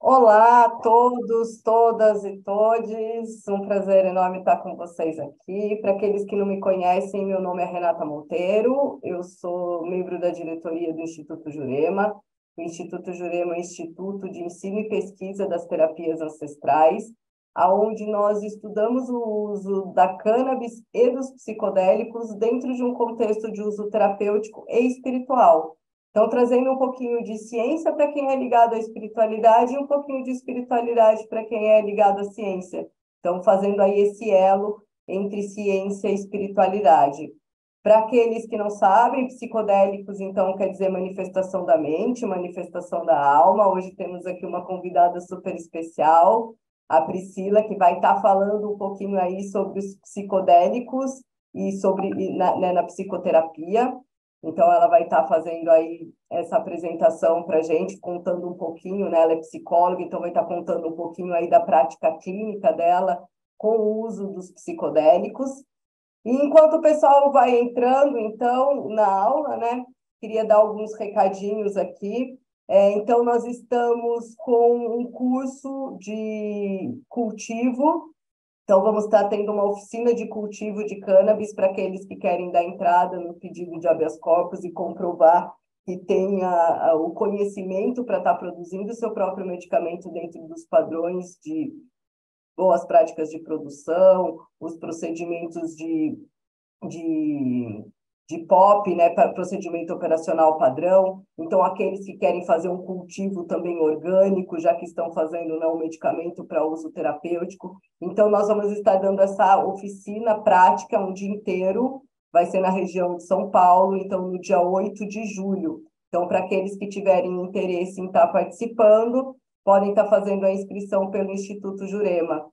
Olá a todos, todas e todes. Um prazer enorme estar com vocês aqui. Para aqueles que não me conhecem, meu nome é Renata Monteiro, eu sou membro da diretoria do Instituto Jurema. O Instituto Jurema é um instituto de ensino e pesquisa das terapias ancestrais, aonde nós estudamos o uso da cannabis e dos psicodélicos dentro de um contexto de uso terapêutico e espiritual. Então, trazendo um pouquinho de ciência para quem é ligado à espiritualidade e um pouquinho de espiritualidade para quem é ligado à ciência. Então, fazendo aí esse elo entre ciência e espiritualidade. Para aqueles que não sabem, psicodélicos, então, quer dizer manifestação da mente, manifestação da alma. Hoje temos aqui uma convidada super especial, a Priscila, que vai estar falando um pouquinho aí sobre os psicodélicos e sobre na psicoterapia. Então, ela vai estar fazendo aí essa apresentação para a gente, contando um pouquinho, né? Ela é psicóloga, então vai estar contando um pouquinho aí da prática clínica dela com o uso dos psicodélicos. E enquanto o pessoal vai entrando, então, na aula, né? Queria dar alguns recadinhos aqui. Então, nós estamos com um curso de cultivo. Então, vamos estar tendo uma oficina de cultivo de cannabis para aqueles que querem dar entrada no pedido de habeas corpus e comprovar que tem o conhecimento para estar produzindo o seu próprio medicamento dentro dos padrões de boas práticas de produção, os procedimentos de, de POP, né, para procedimento operacional padrão. Então, aqueles que querem fazer um cultivo também orgânico, já que estão fazendo, né, um medicamento para uso terapêutico. Então, nós vamos estar dando essa oficina prática um dia inteiro, vai ser na região de São Paulo, então, no dia 8 de julho. Então, para aqueles que tiverem interesse em estar participando, podem estar fazendo a inscrição pelo Instituto Jurema.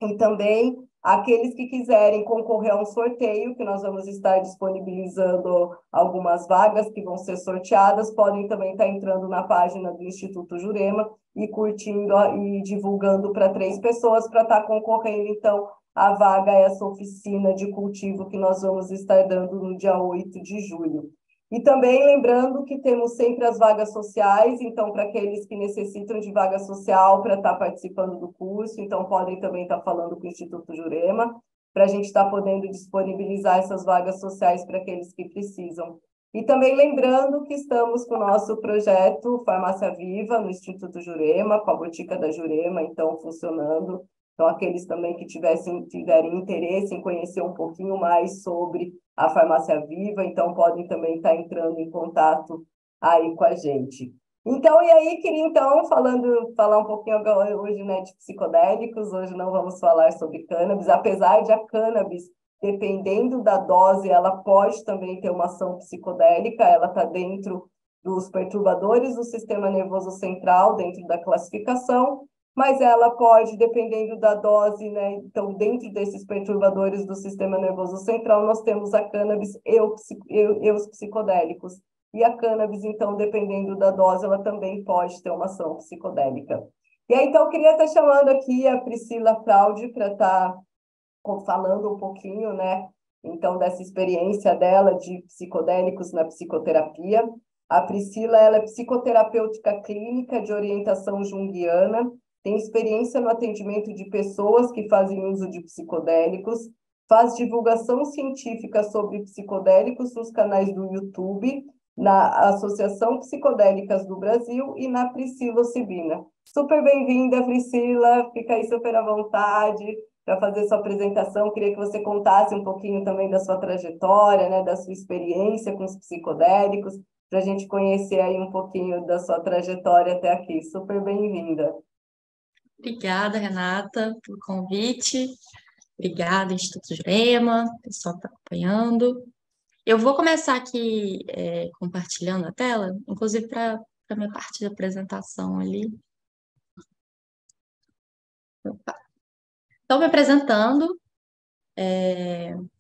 E também aqueles que quiserem concorrer a um sorteio, que nós vamos estar disponibilizando algumas vagas que vão ser sorteadas, podem também estar entrando na página do Instituto Jurema e curtindo e divulgando para 3 pessoas para estar concorrendo, então, a vaga a essa oficina de cultivo que nós vamos estar dando no dia 8 de julho. E também lembrando que temos sempre as vagas sociais, então, para aqueles que necessitam de vaga social para estar participando do curso, então podem também estar falando com o Instituto Jurema, para a gente estar podendo disponibilizar essas vagas sociais para aqueles que precisam. E também lembrando que estamos com o nosso projeto Farmácia Viva no Instituto Jurema, com a Botica da Jurema, então, funcionando. Então, aqueles também que tiverem interesse em conhecer um pouquinho mais sobre a Farmácia Viva, então podem também estar entrando em contato aí com a gente. Então, e aí, queria então, falar um pouquinho hoje, né, de psicodélicos, hoje não vamos falar sobre cannabis, apesar de a cannabis, dependendo da dose, ela pode também ter uma ação psicodélica, ela está dentro dos perturbadores do sistema nervoso central, dentro da classificação, mas ela pode, dependendo da dose, né? Então, dentro desses perturbadores do sistema nervoso central, nós temos a cannabis e os psicodélicos. E a cannabis, então, dependendo da dose, ela também pode ter uma ação psicodélica. E aí, então, eu queria estar chamando aqui a Priscila Fraude para estar falando um pouquinho, né? Então, dessa experiência dela de psicodélicos na psicoterapia. A Priscila, ela é psicoterapêutica clínica de orientação junguiana, tem experiência no atendimento de pessoas que fazem uso de psicodélicos, faz divulgação científica sobre psicodélicos nos canais do YouTube, na Associação Psicodélicas do Brasil e na Psilocibina. Super bem-vinda, Priscila, fica aí super à vontade para fazer sua apresentação. Queria que você contasse um pouquinho também da sua trajetória, né, da sua experiência com os psicodélicos, para a gente conhecer aí um pouquinho da sua trajetória até aqui. Super bem-vinda. Obrigada, Renata, pelo convite. Obrigada, Instituto Jurema, pessoal que está acompanhando. Eu vou começar aqui compartilhando a tela, inclusive para a minha parte de apresentação ali. Opa. Então, me apresentando,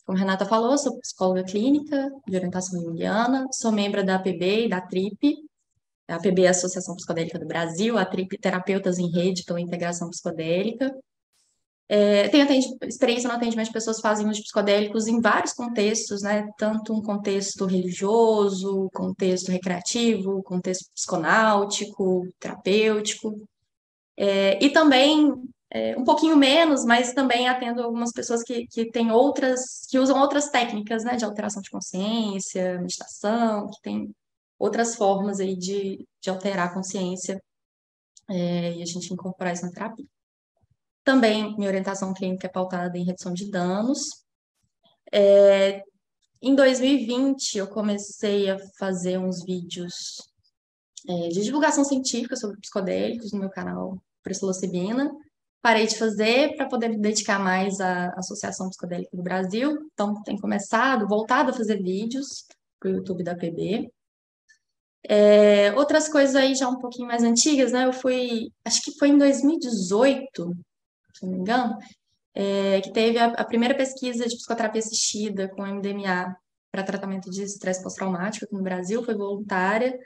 como a Renata falou, sou psicóloga clínica de orientação junguiana, sou membro da APB e da TRIP. A APB é a Associação Psicodélica do Brasil, a TRIP Terapeutas em Rede pela Integração Psicodélica. Tenho experiência no atendimento de pessoas que fazem uso de psicodélicos em vários contextos, né? Tanto um contexto religioso, contexto recreativo, contexto psiconáutico, terapêutico. E também, um pouquinho menos, mas também atendo algumas pessoas que têm que usam outras técnicas, né, de alteração de consciência, meditação, que tem outras formas aí de alterar a consciência, e a gente incorporar isso na terapia. Também, minha orientação clínica é pautada em redução de danos. Em 2020, eu comecei a fazer uns vídeos de divulgação científica sobre psicodélicos no meu canal Psilocibina. Parei de fazer para poder me dedicar mais à Associação Psicodélica do Brasil. Então, tenho voltado a fazer vídeos para o YouTube da PB. Outras coisas aí já um pouquinho mais antigas, né? Acho que foi em 2018, se não me engano, que teve a primeira pesquisa de psicoterapia assistida com MDMA para tratamento de estresse pós-traumático aqui no Brasil, foi voluntária.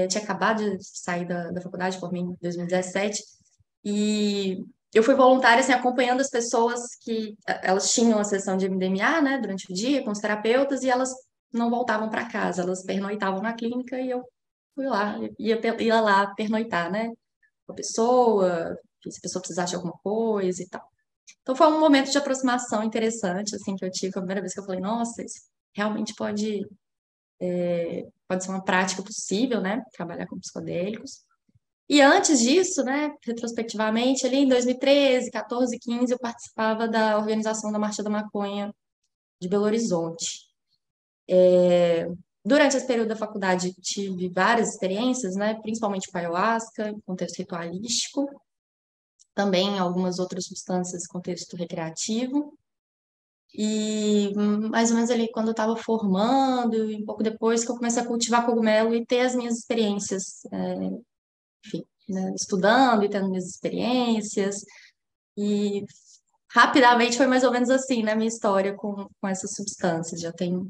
Tinha acabado de sair da faculdade, formei em 2017, e eu fui voluntária, assim, acompanhando as pessoas que elas tinham a sessão de MDMA, né, durante o dia, com os terapeutas, e elas não voltavam para casa, elas pernoitavam na clínica, e eu fui lá, ia lá pernoitar, né, com a pessoa, se a pessoa precisasse de alguma coisa e tal. Então foi um momento de aproximação interessante, assim, que eu tive, a primeira vez que eu falei, nossa, isso realmente pode ser uma prática possível, né? Trabalhar com psicodélicos. E antes disso, né, retrospectivamente, ali em 2013, 14, 15, eu participava da organização da Marcha da Maconha de Belo Horizonte. Durante esse período da faculdade, tive várias experiências, né, principalmente com ayahuasca, em contexto ritualístico, também algumas outras substâncias em contexto recreativo. E mais ou menos ali quando eu estava formando, e um pouco depois que eu comecei a cultivar cogumelo e ter as minhas experiências, enfim, né, estudando e tendo minhas experiências. E rapidamente foi mais ou menos assim, né, minha história com essas substâncias. Já tem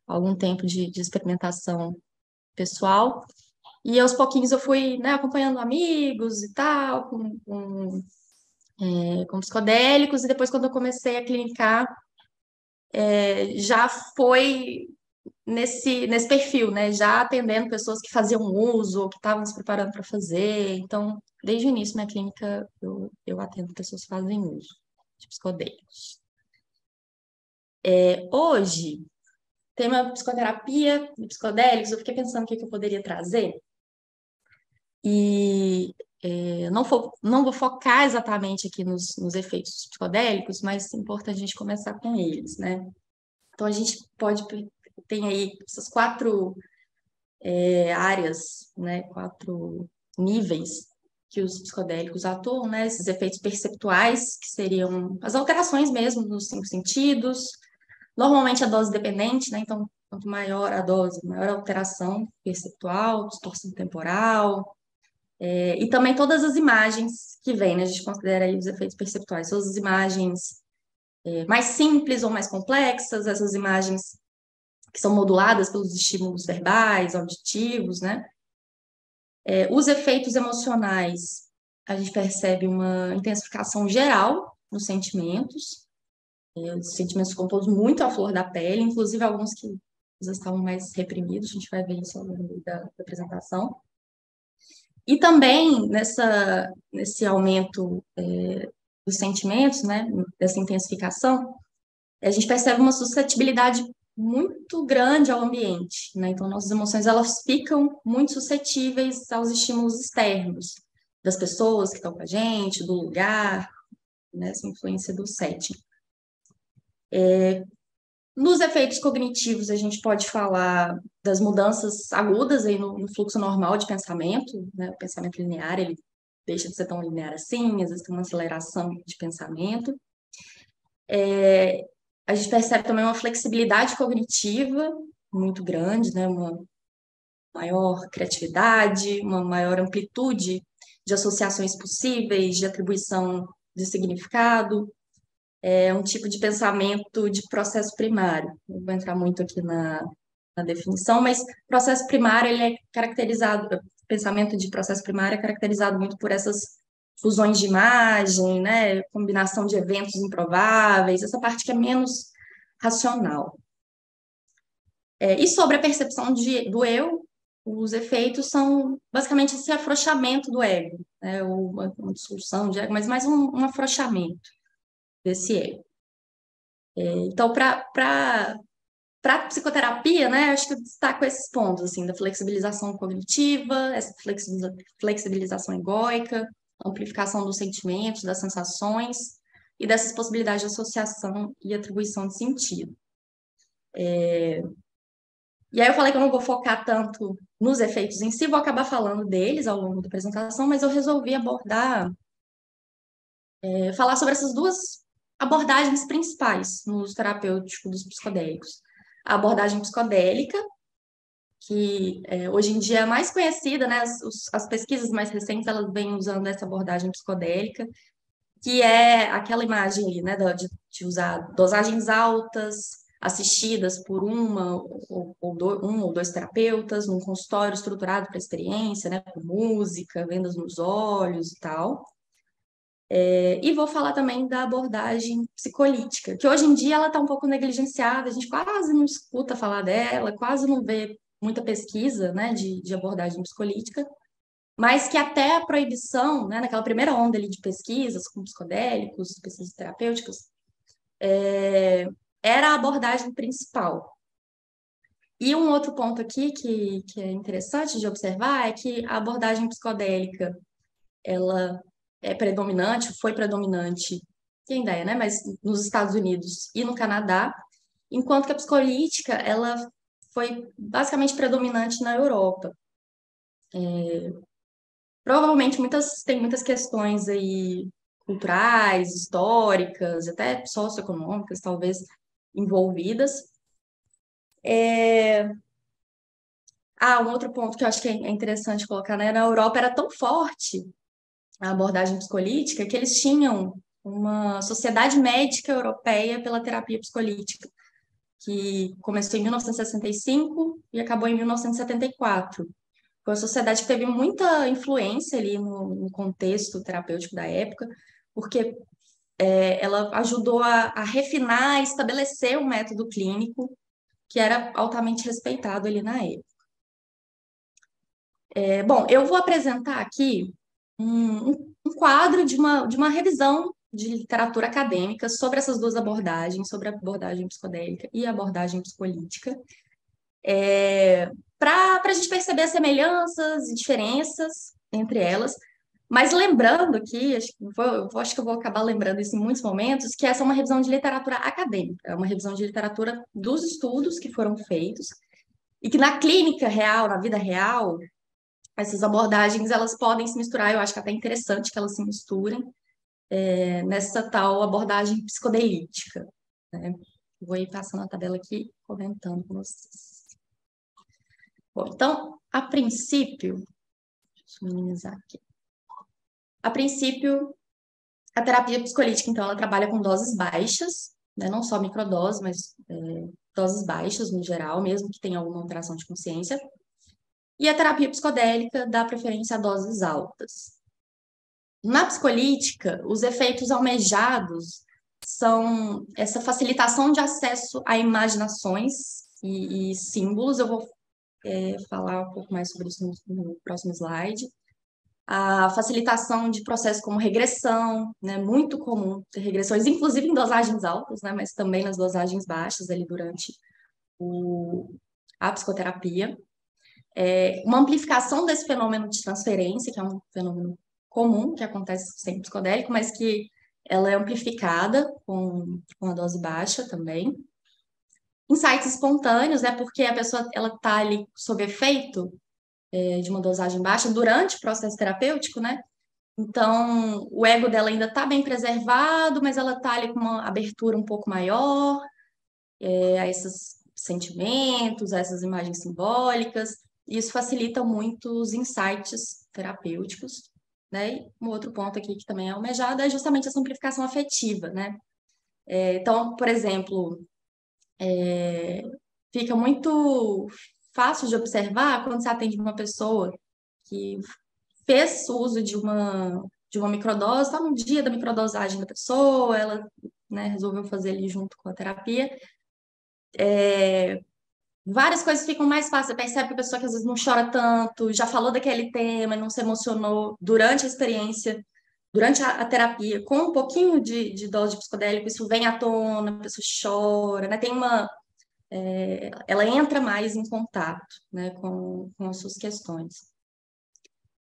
algum tempo de experimentação pessoal. E aos pouquinhos eu fui, né, acompanhando amigos e tal, com psicodélicos, e depois quando eu comecei a clinicar, já foi nesse perfil, né? Já atendendo pessoas que faziam uso ou que estavam se preparando para fazer. Então, desde o início na clínica, eu atendo pessoas que fazem uso de psicodélicos. Hoje, tema psicoterapia e psicodélicos, eu fiquei pensando o que eu poderia trazer. E não vou focar exatamente aqui nos efeitos psicodélicos, mas é importante a gente começar com eles, né? Então, a gente tem aí essas quatro áreas, né, quatro níveis que os psicodélicos atuam, né, esses efeitos perceptuais, que seriam as alterações mesmo nos cinco sentidos, normalmente a dose dependente, né, então quanto maior a dose, maior a alteração perceptual, distorção temporal, e também todas as imagens que vêm, né, a gente considera aí os efeitos perceptuais, todas as imagens mais simples ou mais complexas, essas imagens que são moduladas pelos estímulos verbais, auditivos, né? Os efeitos emocionais, a gente percebe uma intensificação geral nos sentimentos, os sentimentos ficam todos muito à flor da pele, inclusive alguns que já estavam mais reprimidos, a gente vai ver isso ao longo da apresentação. E também nesse aumento dos sentimentos, né, dessa intensificação, a gente percebe uma suscetibilidade muito grande ao ambiente, né? Então, nossas emoções, elas ficam muito suscetíveis aos estímulos externos, das pessoas que estão com a gente, do lugar, né? Essa influência do setting. Nos efeitos cognitivos, a gente pode falar das mudanças agudas aí no fluxo normal de pensamento, né? O pensamento linear, ele deixa de ser tão linear assim, às vezes tem uma aceleração de pensamento. A gente percebe também uma flexibilidade cognitiva muito grande, né? Uma maior criatividade, uma maior amplitude de associações possíveis, de atribuição de significado, um tipo de pensamento de processo primário. Não vou entrar muito aqui na definição, mas processo primário, ele é caracterizado, pensamento de processo primário é caracterizado muito por essas fusões de imagem, né, combinação de eventos improváveis, essa parte que é menos racional. E sobre a percepção do eu, os efeitos são basicamente esse afrouxamento do ego, né? Ou uma dissolução de ego, mas mais um afrouxamento desse ego. Então, para psicoterapia, né, acho que eu destaco esses pontos, assim, da flexibilização cognitiva, essa flexibilização egóica, amplificação dos sentimentos, das sensações e dessas possibilidades de associação e atribuição de sentido. E aí eu falei que eu não vou focar tanto nos efeitos em si, vou acabar falando deles ao longo da apresentação, mas eu resolvi falar sobre essas duas abordagens principais no uso terapêutico dos psicodélicos. A abordagem psicodélica, que hoje em dia é mais conhecida, né? As pesquisas mais recentes, elas vêm usando essa abordagem psicodélica, que é aquela imagem ali, né, de usar dosagens altas, assistidas por um ou dois terapeutas, num consultório estruturado para a experiência, né, com música, vendas nos olhos e tal. E vou falar também da abordagem psicolítica, que hoje em dia ela está um pouco negligenciada, a gente quase não escuta falar dela, quase não vê muita pesquisa, né, de abordagem psicolítica, mas que até a proibição, né, naquela primeira onda ali de pesquisas com psicodélicos, pesquisas terapêuticas, era a abordagem principal. E um outro ponto aqui que é interessante de observar é que a abordagem psicodélica, ela é predominante, foi predominante, que ainda é, né, mas nos Estados Unidos e no Canadá, enquanto que a psicolítica, ela foi basicamente predominante na Europa. Provavelmente tem muitas questões aí culturais, históricas, até socioeconômicas, talvez, envolvidas. Um outro ponto que eu acho que é interessante colocar, né? Na Europa era tão forte a abordagem psicolítica que eles tinham uma sociedade médica europeia pela terapia psicolítica, que começou em 1965 e acabou em 1974. Foi uma sociedade que teve muita influência ali no contexto terapêutico da época, porque ela ajudou a refinar e estabelecer um método clínico que era altamente respeitado ali na época. Bom, eu vou apresentar aqui um quadro de uma revisão de literatura acadêmica sobre essas duas abordagens, sobre a abordagem psicodélica e a abordagem psicolítica, para a gente perceber as semelhanças e diferenças entre elas. Mas lembrando aqui, acho que eu vou acabar lembrando isso em muitos momentos, que essa é uma revisão de literatura acadêmica, é uma revisão de literatura dos estudos que foram feitos, e que na clínica real, na vida real, essas abordagens elas podem se misturar, eu acho que é até interessante que elas se misturem nessa tal abordagem psicodelítica, né? Vou ir passando a tabela aqui, comentando com vocês. Bom, então, a princípio, deixa eu minimizar aqui. A princípio, a terapia psicolítica, então, ela trabalha com doses baixas, né? Não só microdoses, mas doses baixas no geral, mesmo que tenha alguma alteração de consciência. E a terapia psicodélica dá preferência a doses altas. Na psicolítica, os efeitos almejados são essa facilitação de acesso a imaginações e símbolos. Eu vou falar um pouco mais sobre isso no próximo slide. A facilitação de processos como regressão, né? Muito comum ter regressões, inclusive em dosagens altas, né? Mas também nas dosagens baixas ali durante a psicoterapia. Uma amplificação desse fenômeno de transferência, que é um fenômeno comum que acontece sem psicodélico, mas que ela é amplificada com a dose baixa também. Insights espontâneos, né? Porque a pessoa ela está ali sob efeito de uma dosagem baixa durante o processo terapêutico, né? Então, o ego dela ainda está bem preservado, mas ela está ali com uma abertura um pouco maior a esses sentimentos, a essas imagens simbólicas. E isso facilita muito os insights terapêuticos, né? E um outro ponto aqui que também é almejado é justamente a simplificação afetiva, né? Então, por exemplo, fica muito fácil de observar quando você atende uma pessoa que fez uso de uma microdose, está no dia da microdosagem da pessoa, ela, né, resolveu fazer ali junto com a terapia. várias coisas ficam mais fáceis. Você percebe que a pessoa que às vezes não chora tanto, já falou daquele tema e não se emocionou durante a experiência, durante a terapia, com um pouquinho de dose de psicodélico, isso vem à tona, a pessoa chora, né? Ela entra mais em contato, né, com as suas questões.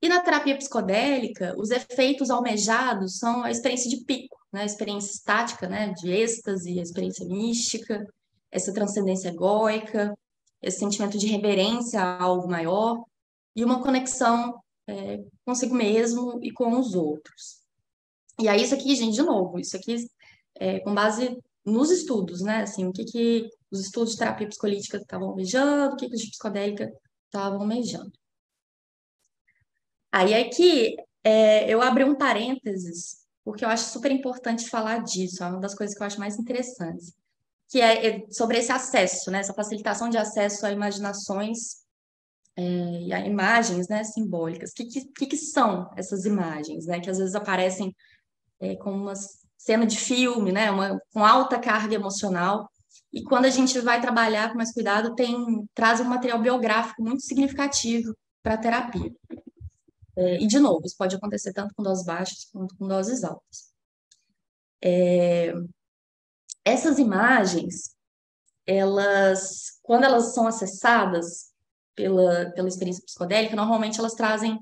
E na terapia psicodélica, os efeitos almejados são a experiência de pico, né, a experiência estática, né, de êxtase, a experiência mística, essa transcendência egóica, esse sentimento de reverência a algo maior e uma conexão consigo mesmo e com os outros. E aí, isso aqui, gente, de novo, isso aqui com base nos estudos, né? Assim, o que que os estudos de terapia psicolítica estavam almejando, o que que os de psicodélica estavam almejando. Aí aqui eu abri um parênteses, porque eu acho super importante falar disso, é uma das coisas que eu acho mais interessantes, que é sobre esse acesso, né? Essa facilitação de acesso a imaginações e a imagens, né, simbólicas. O que são essas imagens, né? Que às vezes aparecem como uma cena de filme, né? Com alta carga emocional. E quando a gente vai trabalhar com mais cuidado, traz um material biográfico muito significativo para a terapia. E, de novo, isso pode acontecer tanto com doses baixas quanto com doses altas. Essas imagens, quando elas são acessadas pela experiência psicodélica, normalmente elas trazem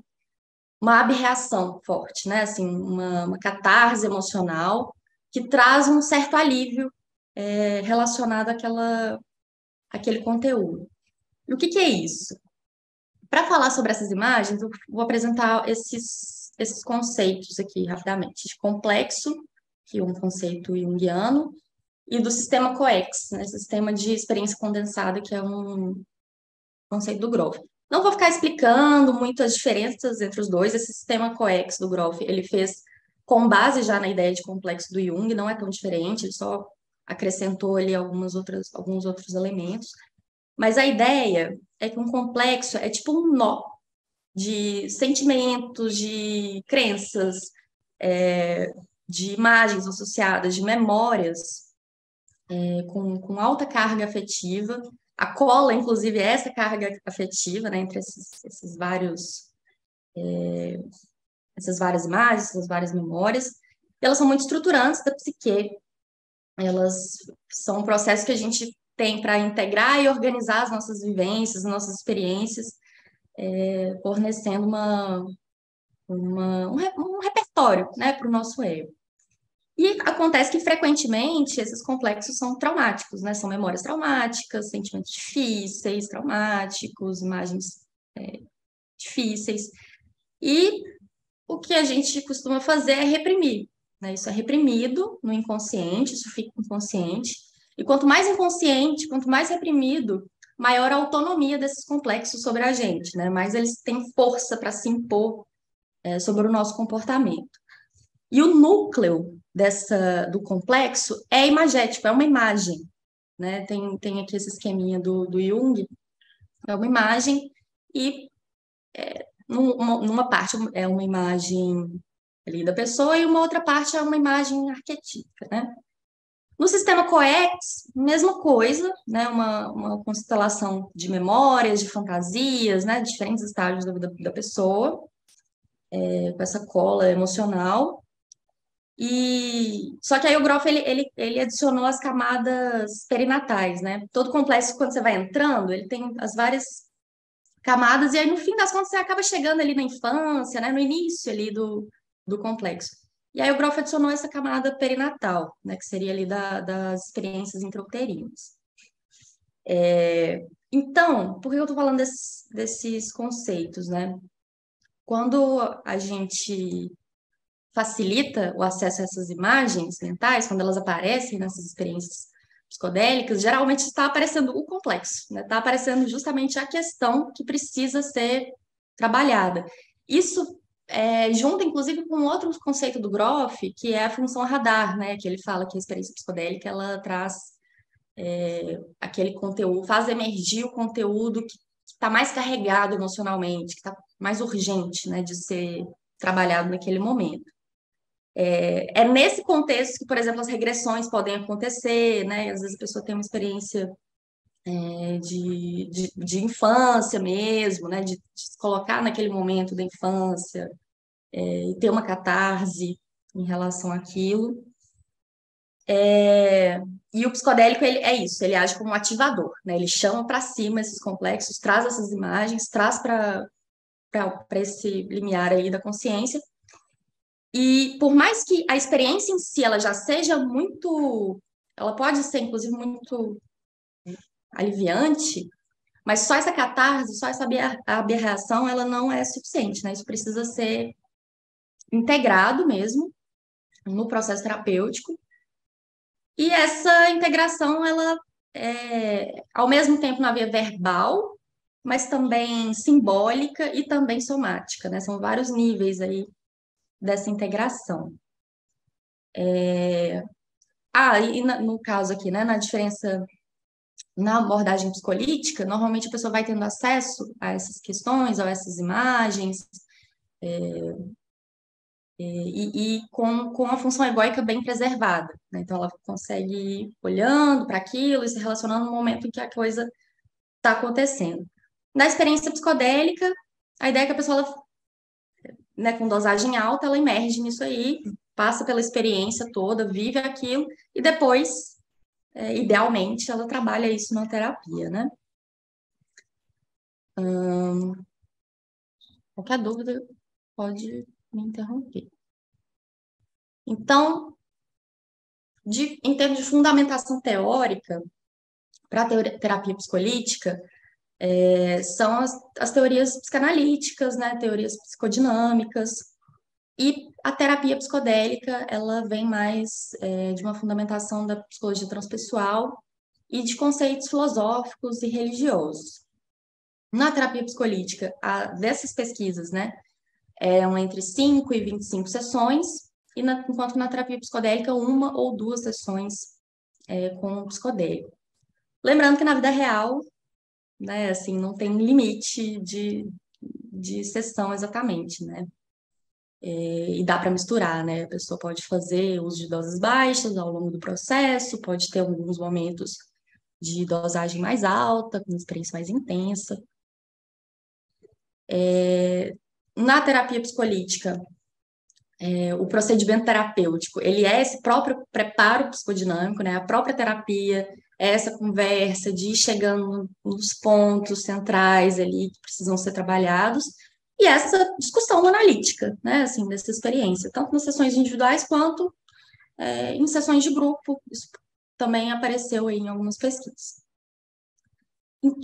uma abreação forte, né? Assim, uma catarse emocional que traz um certo alívio relacionado àquele conteúdo. E o que é isso? Para falar sobre essas imagens, eu vou apresentar esses conceitos aqui rapidamente. De complexo, que é um conceito junguiano, e do sistema COEX, né? Sistema de experiência condensada, que é um conceito do Grof. Não vou ficar explicando muito as diferenças entre os dois. Esse sistema COEX do Grof, ele fez com base já na ideia de complexo do Jung, não é tão diferente, ele só acrescentou ali alguns outros elementos. Mas a ideia é que um complexo é tipo um nó de sentimentos, de crenças, de imagens associadas, de memórias, com alta carga afetiva. A cola, inclusive, é essa carga afetiva, né, entre essas várias imagens, essas várias memórias. E elas são muito estruturantes da psique. Elas são um processo que a gente tem para integrar e organizar as nossas vivências, as nossas experiências, fornecendo um repertório, né, para o nosso ego. E acontece que, frequentemente, esses complexos são traumáticos, né? São memórias traumáticas, sentimentos difíceis, traumáticos, imagens difíceis. E o que a gente costuma fazer é reprimir, né? Isso é reprimido no inconsciente, isso fica inconsciente. E quanto mais inconsciente, quanto mais reprimido, maior a autonomia desses complexos sobre a gente, né? Mais eles têm força para se impor sobre o nosso comportamento. E o núcleo do complexo é imagético, é uma imagem, né? Tem aqui esse esqueminha do Jung, é uma imagem, e numa parte é uma imagem ali da pessoa e uma outra parte é uma imagem arquetípica, né? No sistema COEX, mesma coisa, né? Uma constelação de memórias, de fantasias, né? Diferentes estágios da vida da pessoa, com essa cola emocional. E só que aí o Groff ele adicionou as camadas perinatais, né? Todo complexo, quando você vai entrando, ele tem as várias camadas, e aí no fim das contas você acaba chegando ali na infância, né? No início ali do complexo. E aí o Groff adicionou essa camada perinatal, né? Que seria ali das experiências intrauterinas. Então, por que eu tô falando desses conceitos, né? Quando a gente facilita o acesso a essas imagens mentais, quando elas aparecem nessas experiências psicodélicas, geralmente está aparecendo o complexo, né? Está aparecendo justamente a questão que precisa ser trabalhada. Isso junta, inclusive, com outro conceito do Groff, que é a função radar, né? Que ele fala que a experiência psicodélica ela traz aquele conteúdo, faz emergir o conteúdo que está mais carregado emocionalmente, que está mais urgente, né, de ser trabalhado naquele momento. É nesse contexto que, por exemplo, as regressões podem acontecer, né? Às vezes a pessoa tem uma experiência de infância mesmo, né? De se colocar naquele momento da infância, e ter uma catarse em relação àquilo. E o psicodélico, ele é isso, ele age como um ativador, né? Ele chama para cima esses complexos, traz essas imagens, traz para esse limiar aí da consciência. E por mais que a experiência em si ela já seja muito, ela pode ser inclusive muito aliviante, mas só essa catarse, só essa aberração, ela não é suficiente, né? Isso precisa ser integrado mesmo no processo terapêutico. E essa integração, ela é, ao mesmo tempo, na via verbal, mas também simbólica e também somática, né? São vários níveis aí dessa integração. No caso aqui, né, na diferença na abordagem psicolítica, normalmente a pessoa vai tendo acesso a essas questões, a essas imagens, com a função egóica bem preservada, né? Então, ela consegue ir olhando para aquilo e se relacionando no momento em que a coisa está acontecendo. Na experiência psicodélica, a ideia é que a pessoa, ela, né, com dosagem alta, ela emerge nisso aí, passa pela experiência toda, vive aquilo, e depois, idealmente, ela trabalha isso na terapia, né? Qualquer dúvida pode me interromper. Então, em termos de fundamentação teórica, para a terapia psicolítica, são as teorias psicanalíticas, né, teorias psicodinâmicas, e a terapia psicodélica, ela vem mais de uma fundamentação da psicologia transpessoal e de conceitos filosóficos e religiosos. Na terapia psicolítica, dessas pesquisas, né, eram entre 5 e 25 sessões, enquanto na terapia psicodélica, uma ou duas sessões com o psicodélico. Lembrando que na vida real, né, assim, não tem limite de sessão exatamente, né? E dá para misturar, né? A pessoa pode fazer uso de doses baixas ao longo do processo, pode ter alguns momentos de dosagem mais alta, com experiência mais intensa. Na terapia psicolítica, o procedimento terapêutico, ele é esse próprio preparo psicodinâmico, né? A própria terapia, é essa conversa de ir chegando nos pontos centrais ali que precisam ser trabalhados, e essa discussão analítica, né? Assim, dessa experiência, tanto nas sessões individuais quanto em sessões de grupo. Isso também apareceu aí em algumas pesquisas.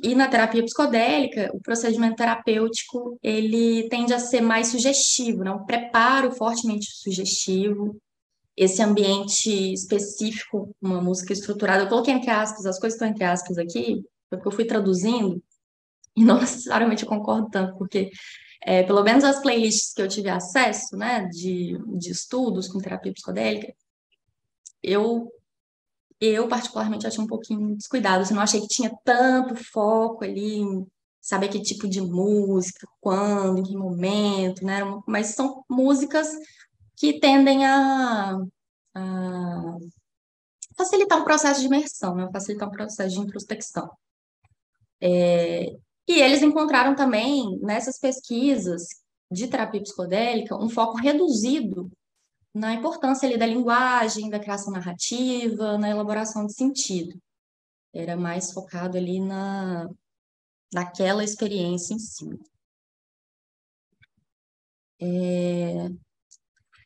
E na terapia psicodélica, o procedimento terapêutico, ele tende a ser mais sugestivo, né? Um preparo fortemente sugestivo, esse ambiente específico, uma música estruturada. Eu coloquei entre aspas, as coisas estão entre aspas aqui, porque eu fui traduzindo, e não necessariamente eu concordo tanto, porque pelo menos as playlists que eu tive acesso, né, de estudos com terapia psicodélica, eu particularmente achei um pouquinho descuidado, assim, não achei que tinha tanto foco ali em saber que tipo de música, quando, em que momento, né? Mas são músicas que tendem a facilitar um processo de imersão, né? Facilitar um processo de introspecção. E eles encontraram também, nessas pesquisas de terapia psicodélica, um foco reduzido na importância ali da linguagem, da criação narrativa, na elaboração de sentido. Era mais focado ali naquela experiência em si.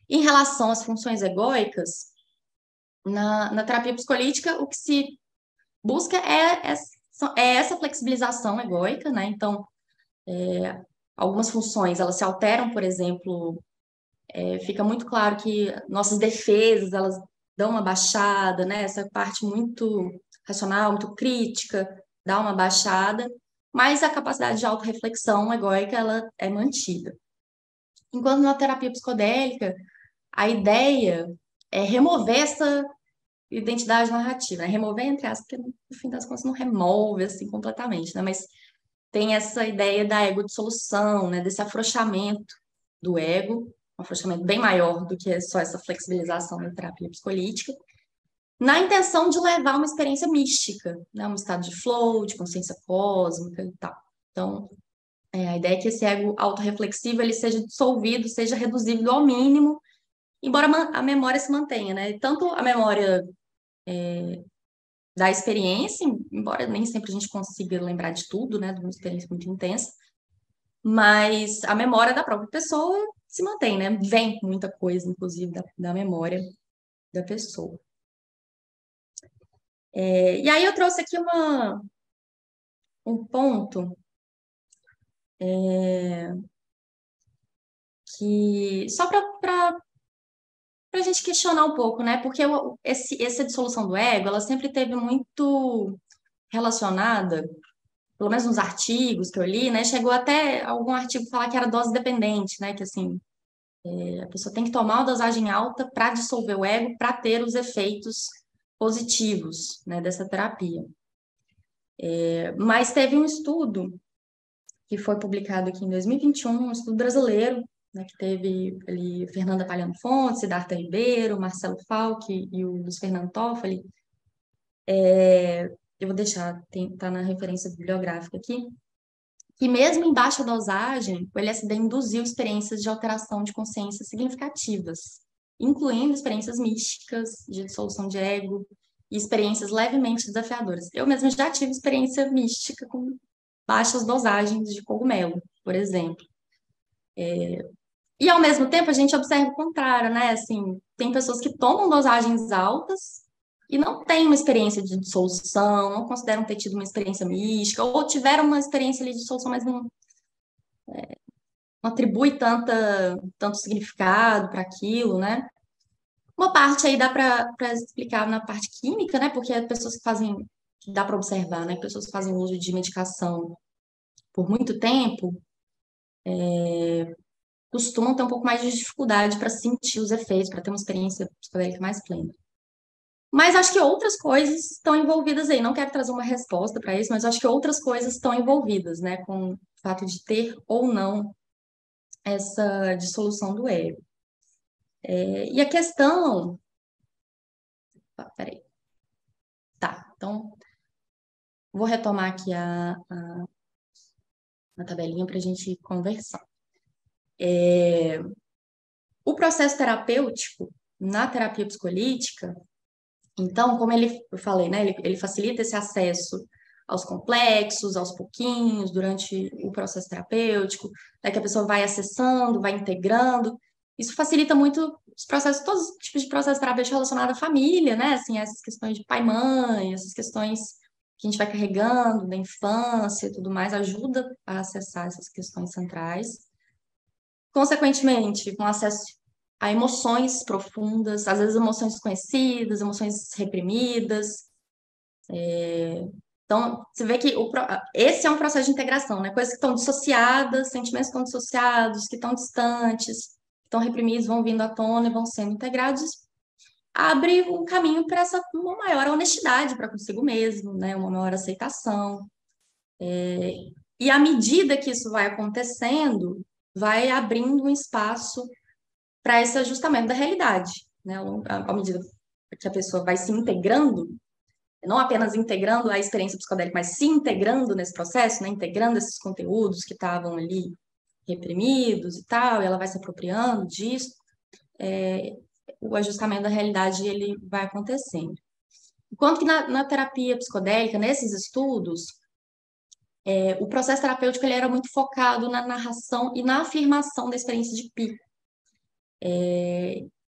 Em relação às funções egóicas, na terapia psicolítica, o que se busca é essa flexibilização egóica, né? Então, algumas funções, elas se alteram, por exemplo, fica muito claro que nossas defesas, elas dão uma baixada, né? Essa parte muito racional, muito crítica, dá uma baixada, mas a capacidade de autorreflexão egóica, ela é mantida. Enquanto na terapia psicodélica, a ideia é remover essa identidade narrativa, né? Remover, entre aspas, porque no fim das contas não remove, assim, completamente, né? Mas tem essa ideia da ego-dissolução, né? Desse afrouxamento do ego, um afrouxamento bem maior do que só essa flexibilização na terapia psicolítica. na intenção de levar uma experiência mística, né? Um estado de flow, de consciência cósmica e tal. Então, a ideia é que esse ego autorreflexivo ele seja dissolvido, seja reduzido ao mínimo, embora a memória se mantenha, né? Tanto a memória da experiência, embora nem sempre a gente consiga lembrar de tudo, né? De uma experiência muito intensa, mas a memória da própria pessoa se mantém, né? Vem muita coisa, inclusive, da memória da pessoa. E aí eu trouxe aqui um ponto que só para a gente questionar um pouco, né? Porque essa dissolução do ego, ela sempre teve muito relacionada, pelo menos nos artigos que eu li, né? Chegou até algum artigo falar que era dose dependente, né? Que assim, a pessoa tem que tomar uma dosagem alta para dissolver o ego, para ter os efeitos positivos, né, dessa terapia. Mas teve um estudo que foi publicado aqui em 2021, um estudo brasileiro, né, que teve ali Fernanda Palhano Fontes, Siddhartha Ribeiro, Marcelo Falck e o Luiz Fernando Toffoli. Eu vou deixar, tá na referência bibliográfica aqui, que mesmo em baixa dosagem, o LSD induziu experiências de alteração de consciência significativas, incluindo experiências místicas, de dissolução de ego, e experiências levemente desafiadoras. Eu mesma já tive experiência mística com baixas dosagens de cogumelo, por exemplo. E, ao mesmo tempo, a gente observa o contrário, né? Assim, tem pessoas que tomam dosagens altas e não têm uma experiência de dissolução, não consideram ter tido uma experiência mística, ou tiveram uma experiência ali de dissolução, mas não atribui tanto significado para aquilo, né? Uma parte aí dá para explicar na parte química, né? Porque pessoas que fazem, dá para observar, né? Pessoas que fazem uso de medicação por muito tempo costumam ter um pouco mais de dificuldade para sentir os efeitos, para ter uma experiência psicodélica mais plena. Mas acho que outras coisas estão envolvidas aí. Não quero trazer uma resposta para isso, mas acho que outras coisas estão envolvidas, né? Com o fato de ter ou não essa dissolução do ego. E a questão. Peraí. Tá, então vou retomar aqui a tabelinha para a gente conversar. O processo terapêutico na terapia psicolítica, então, como eu falei, né, ele facilita esse acesso aos complexos, aos pouquinhos, durante o processo terapêutico, né, que a pessoa vai acessando, vai integrando. Isso facilita muito os processos, todos os tipos de processo terapêutico relacionado à família, né, assim, essas questões de pai e mãe, essas questões que a gente vai carregando da infância e tudo mais, ajuda a acessar essas questões centrais. Consequentemente, com acesso a emoções profundas, às vezes emoções desconhecidas, emoções reprimidas. Então, você vê que esse é um processo de integração, né? Coisas que estão dissociadas, sentimentos que estão dissociados, que estão distantes, que estão reprimidos, vão vindo à tona e vão sendo integrados. Abre um caminho para uma maior honestidade para consigo mesmo, né? Uma maior aceitação. E à medida que isso vai acontecendo, vai abrindo um espaço para esse ajustamento da realidade, né? À medida que a pessoa vai se integrando, não apenas integrando a experiência psicodélica, mas se integrando nesse processo, né? Integrando esses conteúdos que estavam ali reprimidos e tal, e ela vai se apropriando disso, o ajustamento da realidade ele vai acontecendo. Enquanto que na terapia psicodélica, nesses estudos, o processo terapêutico ele era muito focado na narração e na afirmação da experiência de pico,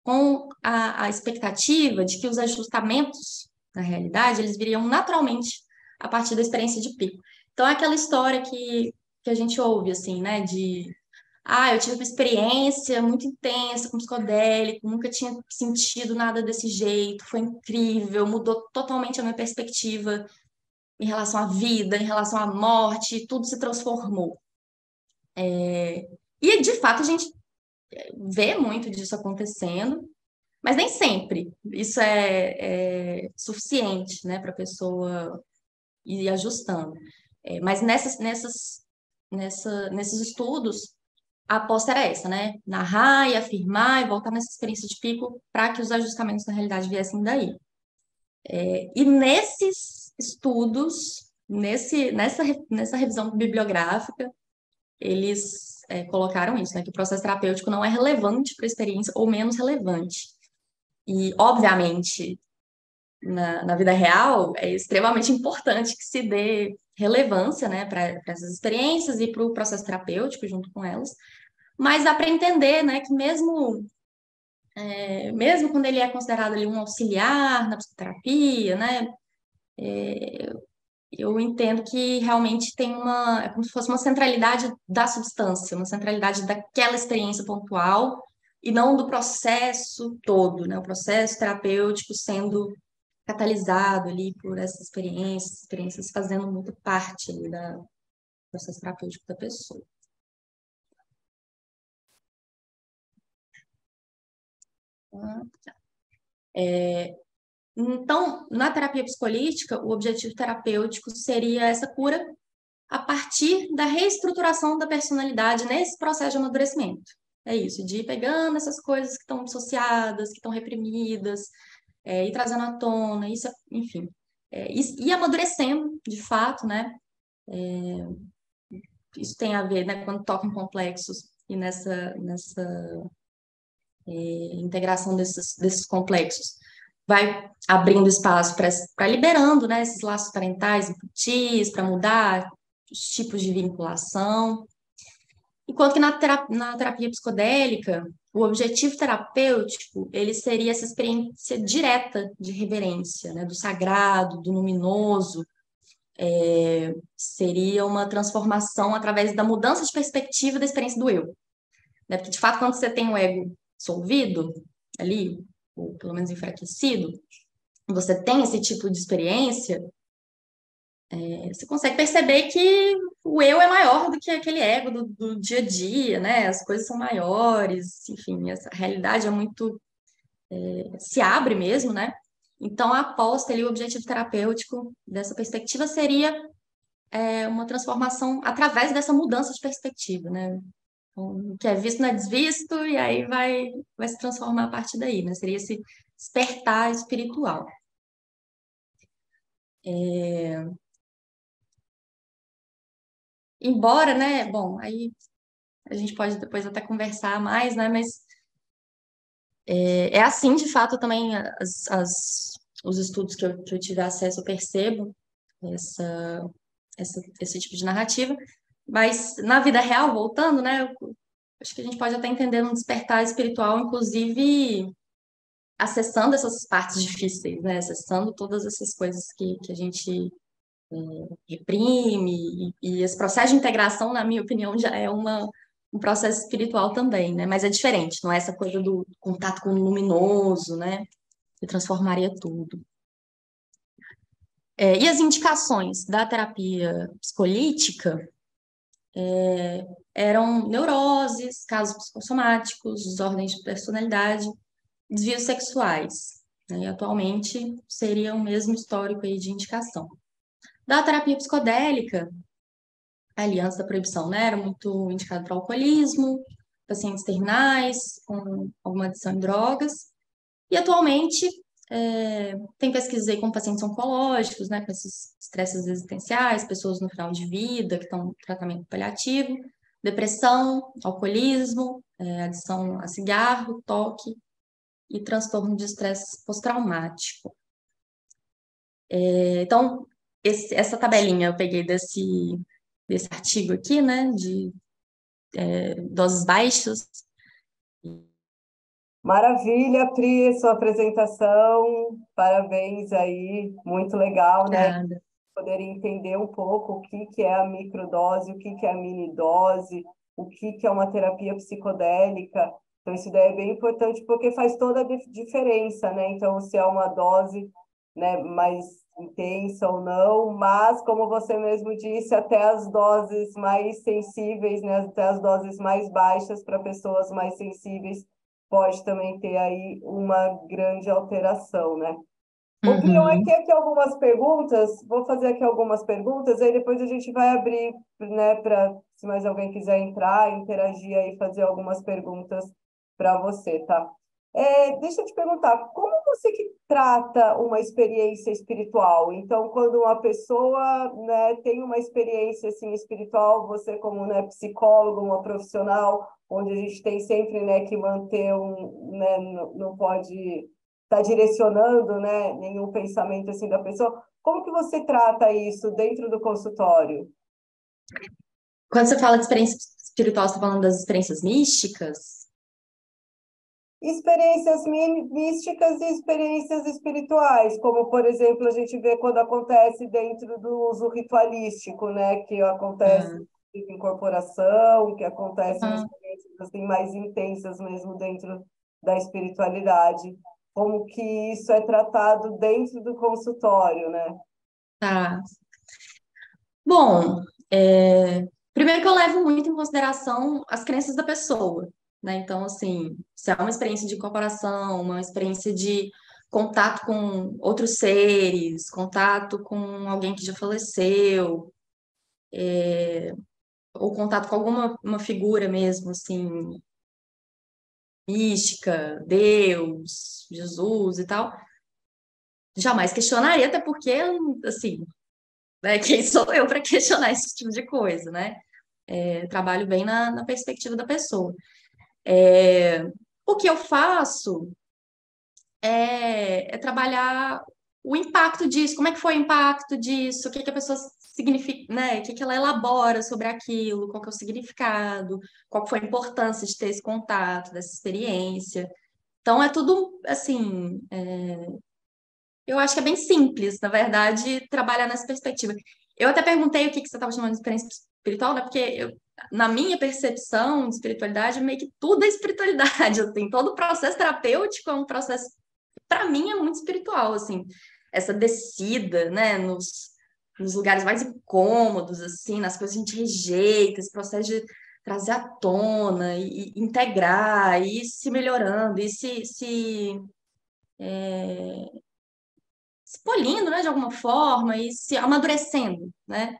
com a expectativa de que os ajustamentos na realidade eles viriam naturalmente a partir da experiência de pico. Então, é aquela história que a gente ouve, assim, né, eu tive uma experiência muito intensa com psicodélico, nunca tinha sentido nada desse jeito, foi incrível, mudou totalmente a minha perspectiva em relação à vida, em relação à morte, tudo se transformou. E, de fato, a gente vê muito disso acontecendo, mas nem sempre isso é suficiente, né, para a pessoa ir ajustando. Mas nesses estudos, a aposta era essa, né? Narrar e afirmar e voltar nessa experiência de pico para que os ajustamentos na realidade viessem daí. E nesses estudos, nessa revisão bibliográfica, eles colocaram isso, né, que o processo terapêutico não é relevante para a experiência ou menos relevante. E, obviamente, na vida real, é extremamente importante que se dê relevância, né, para essas experiências e para o processo terapêutico junto com elas, mas dá para entender, né, que mesmo quando ele é considerado ali um auxiliar na psicoterapia, né, eu entendo que realmente é como se fosse uma centralidade da substância, uma centralidade daquela experiência pontual e não do processo todo, né, o processo terapêutico sendo catalisado ali por essas experiências fazendo muito parte ali do processo terapêutico da pessoa. Então, na terapia psicolítica, o objetivo terapêutico seria essa cura a partir da reestruturação da personalidade nesse processo de amadurecimento. É isso, de ir pegando essas coisas que estão dissociadas, que estão reprimidas, e trazendo à tona, isso, enfim, e amadurecendo, de fato, né? Isso tem a ver, né, quando toca em complexos e nessa integração desses complexos, vai abrindo espaço para liberando, né, esses laços parentais infantis, para mudar os tipos de vinculação. Enquanto que na terapia psicodélica, o objetivo terapêutico, ele seria essa experiência direta de reverência, né, do sagrado, do luminoso, seria uma transformação através da mudança de perspectiva da experiência do eu. Né? Porque, de fato, quando você tem o ego dissolvido ali, ou pelo menos enfraquecido, você tem esse tipo de experiência, você consegue perceber que o eu é maior do que aquele ego do dia a dia, né? As coisas são maiores, enfim, essa realidade é muito... se abre mesmo, né? Então, a aposta ali, o objetivo terapêutico dessa perspectiva seria uma transformação através dessa mudança de perspectiva, né? Então, o que é visto não é desvisto, e aí vai se transformar a partir daí, né? Seria esse despertar espiritual. Embora, né? Bom, aí a gente pode depois até conversar mais, né? Mas é assim, de fato, também os estudos que eu tive acesso, eu percebo essa, esse tipo de narrativa. Mas na vida real, voltando, né? Acho que a gente pode até entender um despertar espiritual, inclusive acessando essas partes difíceis, né? Acessando todas essas coisas que a gente reprime, e esse processo de integração, na minha opinião, já é um processo espiritual também, né? Mas é diferente, não é essa coisa do contato com o luminoso, né? Que transformaria tudo. E as indicações da terapia psicolítica eram neuroses, casos psicossomáticos, desordens de personalidade, desvios sexuais, né? E atualmente seria o mesmo histórico aí de indicação. Da terapia psicodélica, ali antes da proibição, né, era muito indicado para alcoolismo, pacientes terminais, com alguma adição em drogas, e atualmente tem pesquisas aí com pacientes oncológicos, né, com esses estresses existenciais, pessoas no final de vida que estão em tratamento paliativo, depressão, alcoolismo, adição a cigarro, toque e transtorno de estresse pós-traumático. Então, essa tabelinha eu peguei desse artigo aqui, né, de doses baixas. Maravilha, Pri, sua apresentação, parabéns aí, muito legal, né? Obrigada. Poder entender um pouco o que que é a microdose, o que que é a minidose, o que que é uma terapia psicodélica. Então, isso daí é bem importante porque faz toda a diferença, né? Então, se é uma dose, né, mais intensa ou não, mas, como você mesmo disse, até as doses mais sensíveis, né, até as doses mais baixas para pessoas mais sensíveis, pode também ter aí uma grande alteração, né? Ô, Pri, eu Uhum. aqui algumas perguntas, vou fazer aqui algumas perguntas, aí depois a gente vai abrir, né, para se mais alguém quiser entrar, interagir aí, fazer algumas perguntas para você, tá? Deixa eu te perguntar, como você que trata uma experiência espiritual? Então, quando uma pessoa, né, tem uma experiência assim espiritual, você como, né, psicólogo, uma profissional, onde a gente tem sempre, né, que manter né, não pode estar direcionando, né, nenhum pensamento assim da pessoa. Como que você trata isso dentro do consultório? Quando você fala de experiência espiritual, você está falando das experiências místicas? Experiências místicas e experiências espirituais, como, por exemplo, a gente vê quando acontece dentro do uso ritualístico, né? Que acontece Ah, incorporação, que acontecem ah, experiências assim, mais intensas mesmo dentro da espiritualidade. Como que isso é tratado dentro do consultório, né? tá. Bom, primeiro que eu levo muito em consideração as crenças da pessoa, né? Então, assim, se é uma experiência de incorporação, uma experiência de contato com outros seres, contato com alguém que já faleceu, ou contato com alguma uma figura mesmo, assim, mística, Deus, Jesus e tal, jamais questionaria, até porque, assim, né, quem sou eu para questionar esse tipo de coisa, né? Trabalho bem na perspectiva da pessoa. É, o que eu faço é trabalhar o impacto disso, como é que foi o impacto disso, o que que a pessoa significa, né? O que que ela elabora sobre aquilo, qual que é o significado, qual que foi a importância de ter esse contato, dessa experiência. Então é tudo assim, eu acho que é bem simples, na verdade, trabalhar nessa perspectiva. Eu até perguntei o que que você estava chamando de experiência espiritual, né? Porque na minha percepção de espiritualidade, meio que tudo é espiritualidade, assim, todo o processo terapêutico é um processo, para mim, é muito espiritual, assim, essa descida, né, nos lugares mais incômodos, assim, nas coisas que a gente rejeita, esse processo de trazer à tona e integrar, e ir se melhorando, e se polindo, né, de alguma forma, e se amadurecendo, né,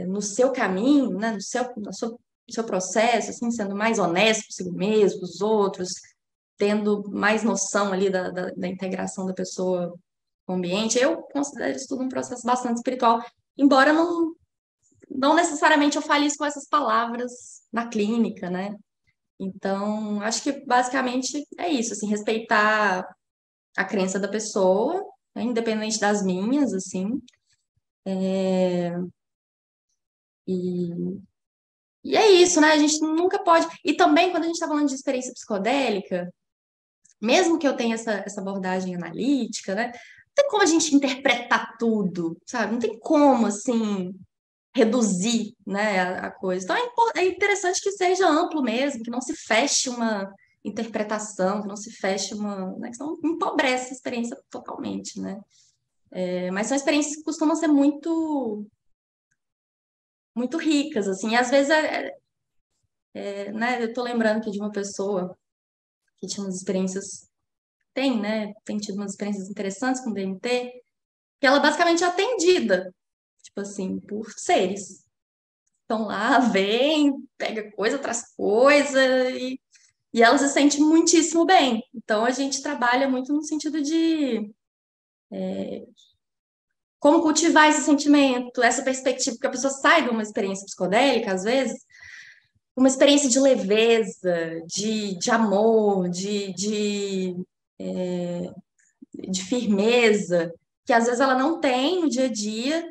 no seu caminho, né, no seu processo, assim, sendo mais honesto consigo mesmo, com os outros, tendo mais noção ali da integração da pessoa com o ambiente. Eu considero isso tudo um processo bastante espiritual, embora não necessariamente eu fale isso com essas palavras na clínica, né? Então, acho que basicamente é isso, assim, respeitar a crença da pessoa, né, independente das minhas, assim, e, e é isso, né? A gente nunca pode. E também, quando a gente está falando de experiência psicodélica, mesmo que eu tenha essa abordagem analítica, né? Não tem como a gente interpretar tudo, sabe? Não tem como, assim, reduzir, né, a coisa. Então, é interessante que seja amplo mesmo, que não se feche uma interpretação, que não se feche uma, né, que senão empobrece a experiência totalmente, né? Mas são experiências que costumam ser muito, muito ricas, assim, e às vezes, né, eu tô lembrando aqui de uma pessoa que tinha umas experiências, tem, né, tem tido umas experiências interessantes com DMT, que ela basicamente é atendida, tipo assim, por seres. Estão lá, vem, pega coisa, traz coisa, e ela se sente muitíssimo bem. Então, a gente trabalha muito no sentido de como cultivar esse sentimento, essa perspectiva, porque a pessoa sai de uma experiência psicodélica, às vezes, uma experiência de leveza, de amor, de firmeza, que às vezes ela não tem no dia a dia,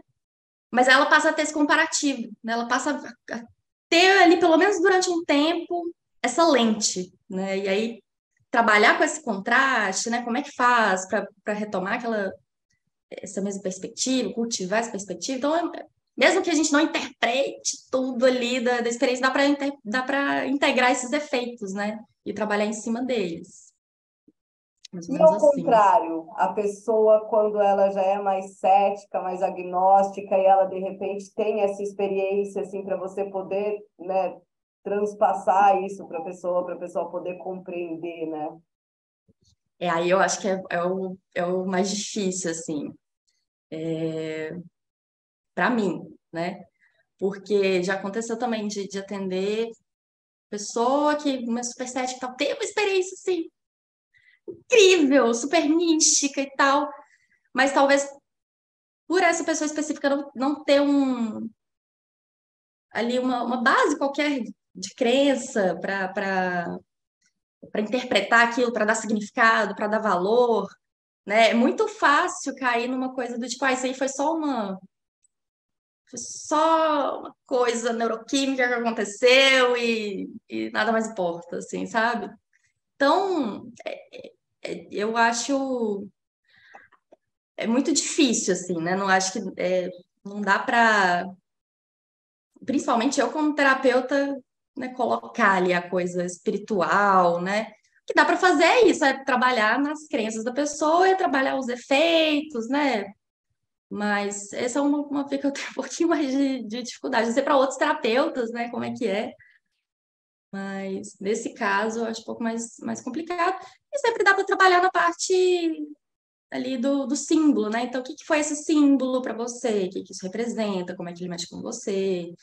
mas ela passa a ter esse comparativo, né? Ela passa a ter ali, pelo menos durante um tempo, essa lente, né? E aí trabalhar com esse contraste, né? Como é que faz para retomar essa mesma perspectiva, cultivar essa perspectiva? Então, mesmo que a gente não interprete tudo ali da experiência, dá para integrar esses efeitos, né? E trabalhar em cima deles. Mais ou E menos ao assim. contrário, a pessoa, quando ela já é mais cética, mais agnóstica, e ela de repente tem essa experiência, assim, para você poder, né, transpassar isso para a pessoa poder compreender, né? Aí eu acho que é o mais difícil, assim, para mim, né? Porque já aconteceu também de atender pessoa que uma super cética e tal, teve uma experiência assim. incrível, super mística e tal, mas talvez por essa pessoa específica não ter ali uma base qualquer de crença para interpretar aquilo, para dar significado, para dar valor, né? É muito fácil cair numa coisa do tipo, isso aí foi só uma coisa neuroquímica que aconteceu e nada mais importa, assim, sabe? Então, eu acho muito difícil, assim, né? Não acho que não dá para, principalmente eu como terapeuta, né, colocar ali a coisa espiritual, né? O que dá para fazer é isso, é trabalhar nas crenças da pessoa, é trabalhar os efeitos, né? Mas essa é uma vez que eu tenho um pouquinho mais de dificuldade. Não sei para outros terapeutas, né, como é que é. Mas nesse caso, eu acho um pouco mais complicado. E sempre dá para trabalhar na parte ali do símbolo, né? Então, o que foi esse símbolo para você? O que isso representa? Como é que ele mexe com você?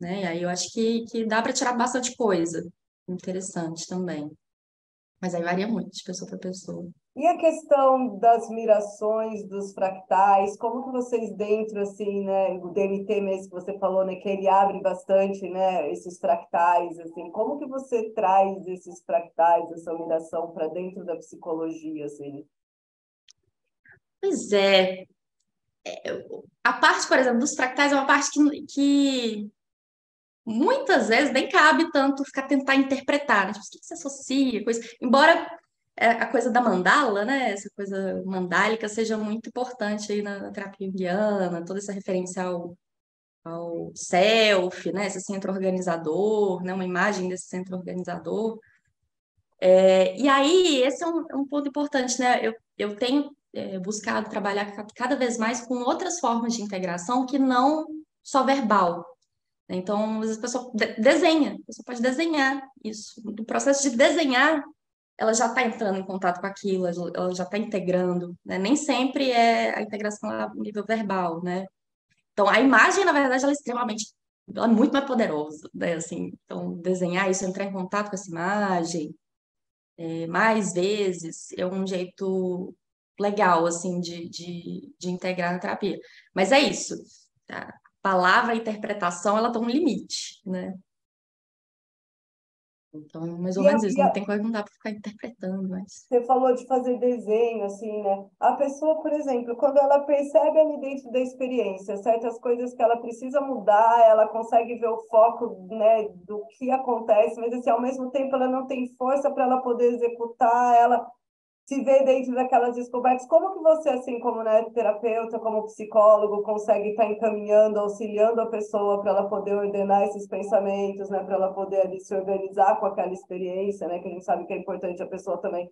Né? E aí eu acho que dá para tirar bastante coisa interessante também. Mas aí varia muito de pessoa para pessoa. E a questão das mirações, dos fractais, como que vocês dentro, assim, né, o DMT mesmo que você falou, né, que ele abre bastante, né, esses fractais, assim, como que você traz esses fractais, essa miração para dentro da psicologia, assim? Pois é, a parte, por exemplo, dos fractais é uma parte que muitas vezes nem cabe tanto ficar tentar interpretar, né? Tipo, o que se associa, coisa. Embora a coisa da mandala, né? Essa coisa mandálica seja muito importante aí na terapia junguiana, toda essa referência ao self, né? Esse centro organizador, né? Uma imagem desse centro organizador. E aí, esse é um ponto importante, né? Eu tenho buscado trabalhar cada vez mais com outras formas de integração que não só verbal. Então, às vezes a pessoa desenha, a pessoa pode desenhar isso. No processo de desenhar, ela já está entrando em contato com aquilo, ela já está integrando, né? Nem sempre é a integração a nível verbal, né? Então, a imagem, na verdade, ela é muito mais poderosa, né? Assim, então, desenhar isso, entrar em contato com essa imagem, mais vezes, é um jeito legal, assim, de integrar na terapia. Mas é isso, a palavra, a interpretação, ela tem um limite, né? Então, mais ou E, menos isso. e Não tem coisa que não dá para ficar interpretando, mas. você falou de fazer desenho, assim, né? A pessoa, por exemplo, quando ela percebe ali dentro da experiência certas coisas que ela precisa mudar, ela consegue ver o foco, né, do que acontece, mas assim, ao mesmo tempo ela não tem força para ela poder executar, ela se vê dentro daquelas descobertas. Como que você, assim, como né, terapeuta, como psicólogo, consegue estar encaminhando, auxiliando a pessoa para ela poder ordenar esses pensamentos, né, para ela poder ali se organizar com aquela experiência, né, que a gente sabe que é importante a pessoa também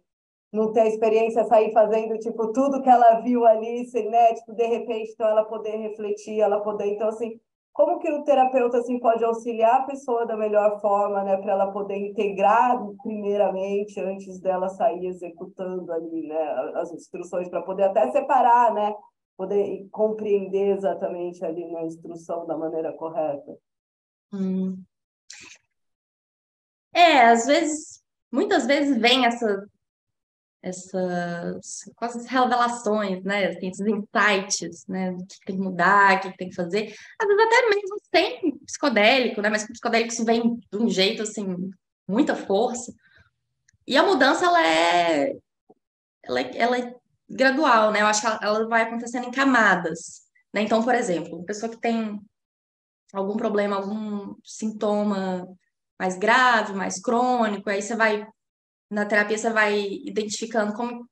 não ter a experiência, sair fazendo, tipo, tudo que ela viu ali, assim, né? Tipo, de repente, então ela poder refletir, ela poder, então, assim, como que o terapeuta, assim, pode auxiliar a pessoa da melhor forma, né? Para ela poder integrar primeiramente, antes dela sair executando ali, né? As instruções, para poder até separar, né? Poder compreender exatamente ali na instrução da maneira correta. Hum. Às vezes, muitas vezes vem essas quase revelações, né? Assim, esses insights, né? Do que tem que mudar, o que tem que fazer. Às vezes até mesmo sem psicodélico, né? Mas com psicodélico isso vem de um jeito, assim, muita força. E a mudança, ela é gradual, né? Eu acho que ela vai acontecendo em camadas, né? Então, por exemplo, uma pessoa que tem algum problema, algum sintoma mais grave, mais crônico, aí você vai, na terapia, você vai identificando como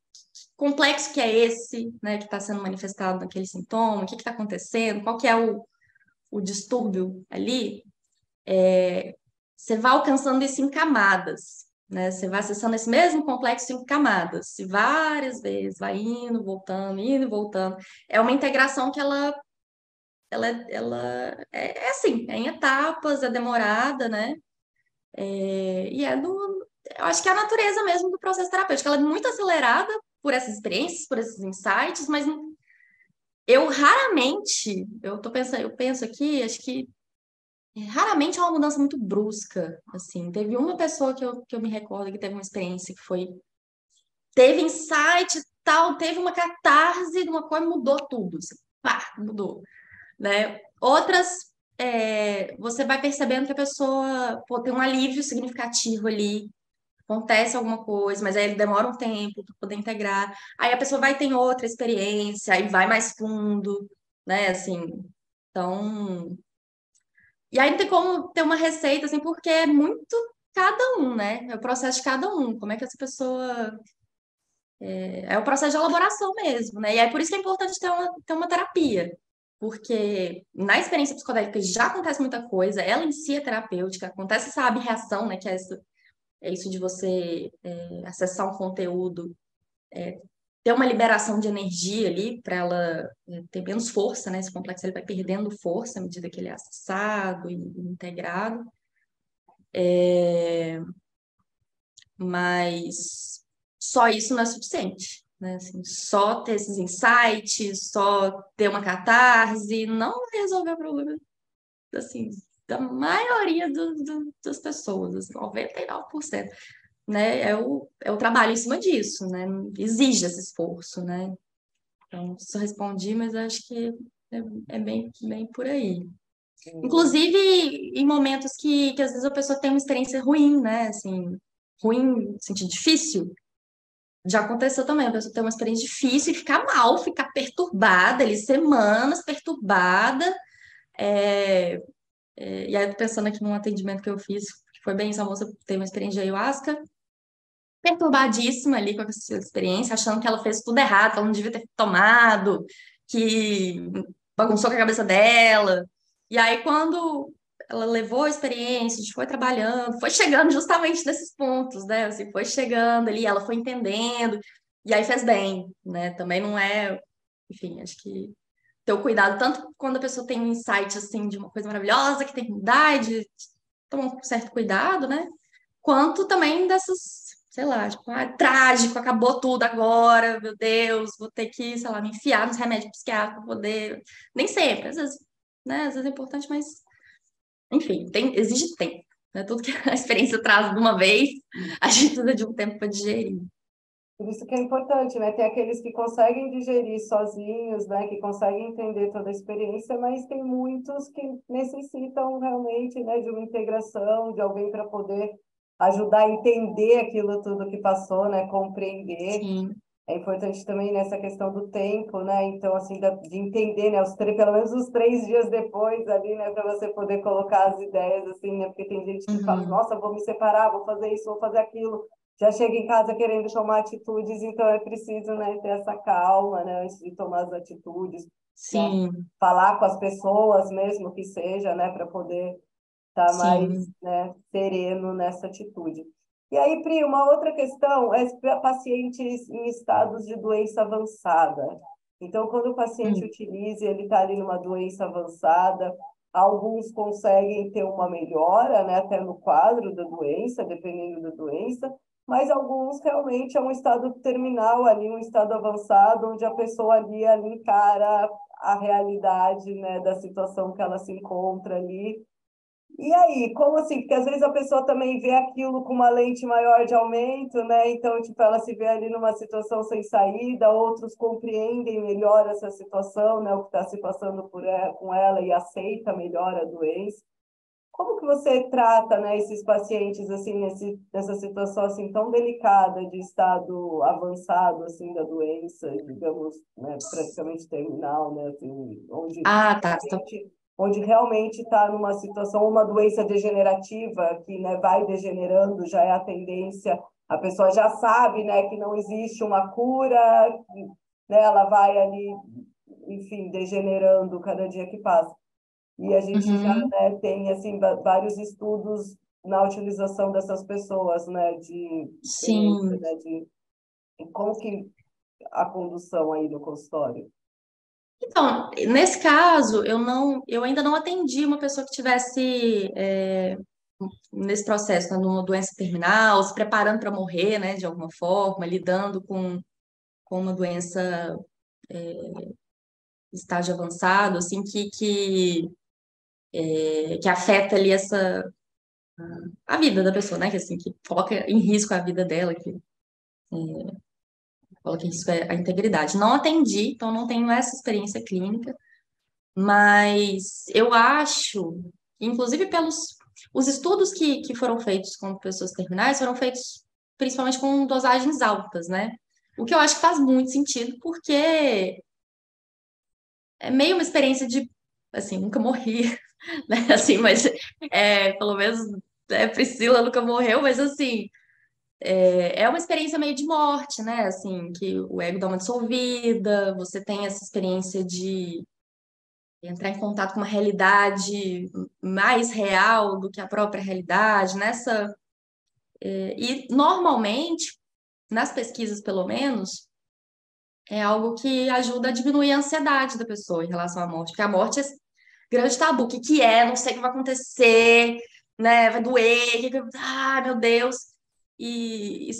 complexo que é esse, né, que está sendo manifestado naquele sintoma, o que está acontecendo, qual que é o distúrbio ali, você vai alcançando isso em camadas, né? Você vai acessando esse mesmo complexo em camadas, e várias vezes, vai indo e voltando. É uma integração que ela é assim, é em etapas, é demorada, né? E eu acho que é a natureza mesmo do processo terapêutico. Ela é muito acelerada por essas experiências, por esses insights, mas eu raramente, eu penso aqui, acho que raramente é uma mudança muito brusca, assim. Teve uma pessoa que eu me recordo que teve uma experiência que foi, teve insight e tal, teve uma catarse de uma coisa, mudou tudo, assim, pá, mudou, né? Outras, você vai percebendo que a pessoa, pô, tem um alívio significativo ali, acontece alguma coisa, mas aí ele demora um tempo para poder integrar. Aí a pessoa vai ter outra experiência, aí vai mais fundo, né? Assim, então. E aí não tem como ter uma receita, assim, porque é muito cada um, né? É o processo de cada um. Como é que essa pessoa. É o processo de elaboração mesmo, né? E é por isso que é importante ter uma terapia. Porque na experiência psicodélica já acontece muita coisa, ela em si é terapêutica, acontece essa abreação, né? Que é isso de você acessar um conteúdo, ter uma liberação de energia ali para ela ter menos força, né? Esse complexo ele vai perdendo força à medida que ele é acessado e integrado. Mas só isso não é suficiente, né? Assim, só ter esses insights, só ter uma catarse, não vai resolver o problema, assim, da maioria das pessoas, assim, 99%, né? É o trabalho em cima disso, né? Exige esse esforço, né? Então, só respondi, mas acho que é bem por aí. Uhum. Inclusive, em momentos que às vezes a pessoa tem uma experiência ruim, né? Assim, ruim, no sentido difícil, já aconteceu também, a pessoa ter uma experiência difícil e ficar mal, ficar perturbada, ali, semanas perturbada. É, e aí, eu tô pensando aqui num atendimento que eu fiz, que foi bem, essa moça teve uma experiência de ayahuasca, perturbadíssima ali com essa experiência, achando que ela fez tudo errado, que ela não devia ter tomado, que bagunçou com a cabeça dela. E aí, quando ela levou a experiência, a gente foi trabalhando, foi chegando justamente nesses pontos, né? Assim, foi chegando ali, ela foi entendendo, e aí fez bem, né? Também não é, enfim, acho que ter o cuidado, tanto quando a pessoa tem um insight, assim, de uma coisa maravilhosa, que tem que mudar, e de tomar um certo cuidado, né? Quanto também dessas, sei lá, tipo, trágico, acabou tudo agora, meu Deus, vou ter que, sei lá, me enfiar nos remédios psiquiátricos para poder. Nem sempre, às vezes, né? Às vezes é importante, mas, enfim, exige tempo. Né? Tudo que a experiência traz de uma vez, a gente precisa de um tempo para digerir. Por isso que é importante, né? Tem aqueles que conseguem digerir sozinhos, né? Que conseguem entender toda a experiência, mas tem muitos que necessitam realmente, né? De uma integração, de alguém para poder ajudar a entender aquilo tudo que passou, né? Compreender. Sim. É importante também nessa questão do tempo, né? Então, assim, de entender, né? Pelo menos os 3 dias depois ali, né? Para você poder colocar as ideias, assim, né? Porque tem gente que fala, Uhum. nossa, vou me separar, vou fazer isso, vou fazer aquilo. Já chega em casa querendo tomar atitudes, então é preciso, né? Ter essa calma, né? Antes de tomar as atitudes, né? Sim, Falar com as pessoas mesmo que seja, né? Para poder estar mais, sim. né, sereno nessa atitude. E aí, Pri, uma outra questão é para pacientes em estados de doença avançada. Então, quando o paciente Hum. utiliza, ele está ali numa doença avançada, alguns conseguem ter uma melhora, né, até no quadro da doença, dependendo da doença, mas alguns realmente é um estado terminal ali, um estado avançado, onde a pessoa ali encara a realidade, né, da situação que ela se encontra ali. E aí, como assim? Porque às vezes a pessoa também vê aquilo com uma lente maior de aumento, né? Então, tipo, ela se vê ali numa situação sem saída, outros compreendem melhor essa situação, né? O que está se passando com ela e aceita melhor a doença. Como que você trata, né, esses pacientes assim nessa situação assim tão delicada de estado avançado assim da doença, digamos, né, praticamente terminal, né, assim, Ah, tá. Você tá. onde realmente está numa situação, uma doença degenerativa que, né, vai degenerando, já é a tendência, a pessoa já sabe, né, que não existe uma cura, né, ela vai ali, enfim, degenerando cada dia que passa. E a gente já, Uhum. né, tem assim vários estudos na utilização dessas pessoas, né, de experiência, Sim. né, de como que a condução aí no consultório. Então, nesse caso, eu ainda não atendi uma pessoa que tivesse nesse processo, né, numa doença terminal, se preparando para morrer, né, de alguma forma, lidando com uma doença estágio avançado, assim, que que afeta ali a vida da pessoa, né? Que, assim, que coloca em risco a vida dela, que coloca em risco a integridade. Não atendi, então não tenho essa experiência clínica, mas eu acho, inclusive pelos os estudos que foram feitos com pessoas terminais, foram feitos principalmente com dosagens altas, né? O que eu acho que faz muito sentido, porque é meio uma experiência de, assim, nunca morri, né? Assim, mas pelo menos Priscila nunca morreu, mas assim, é uma experiência meio de morte, né? Assim, que o ego dá uma dissolvida, você tem essa experiência de entrar em contato com uma realidade mais real do que a própria realidade, e normalmente, nas pesquisas pelo menos, é algo que ajuda a diminuir a ansiedade da pessoa em relação à morte, porque a morte é grande tabu, o que é, não sei o que vai acontecer, né, vai doer, meu Deus, e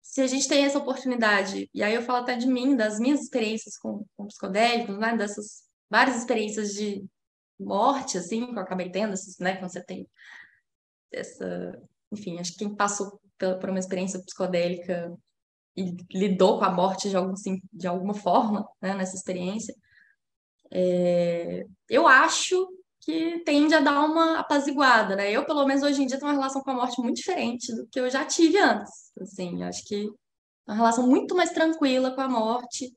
se a gente tem essa oportunidade, e aí eu falo até de mim, das minhas experiências com psicodélicos, né, dessas várias experiências de morte, assim, que eu acabei tendo, né, quando você tem essa, enfim, acho que quem passou por uma experiência psicodélica e lidou com a morte de alguma forma, né, nessa experiência, eu acho que tende a dar uma apaziguada, né? Eu, pelo menos hoje em dia, tenho uma relação com a morte muito diferente do que eu já tive antes. Assim, acho que uma relação muito mais tranquila com a morte.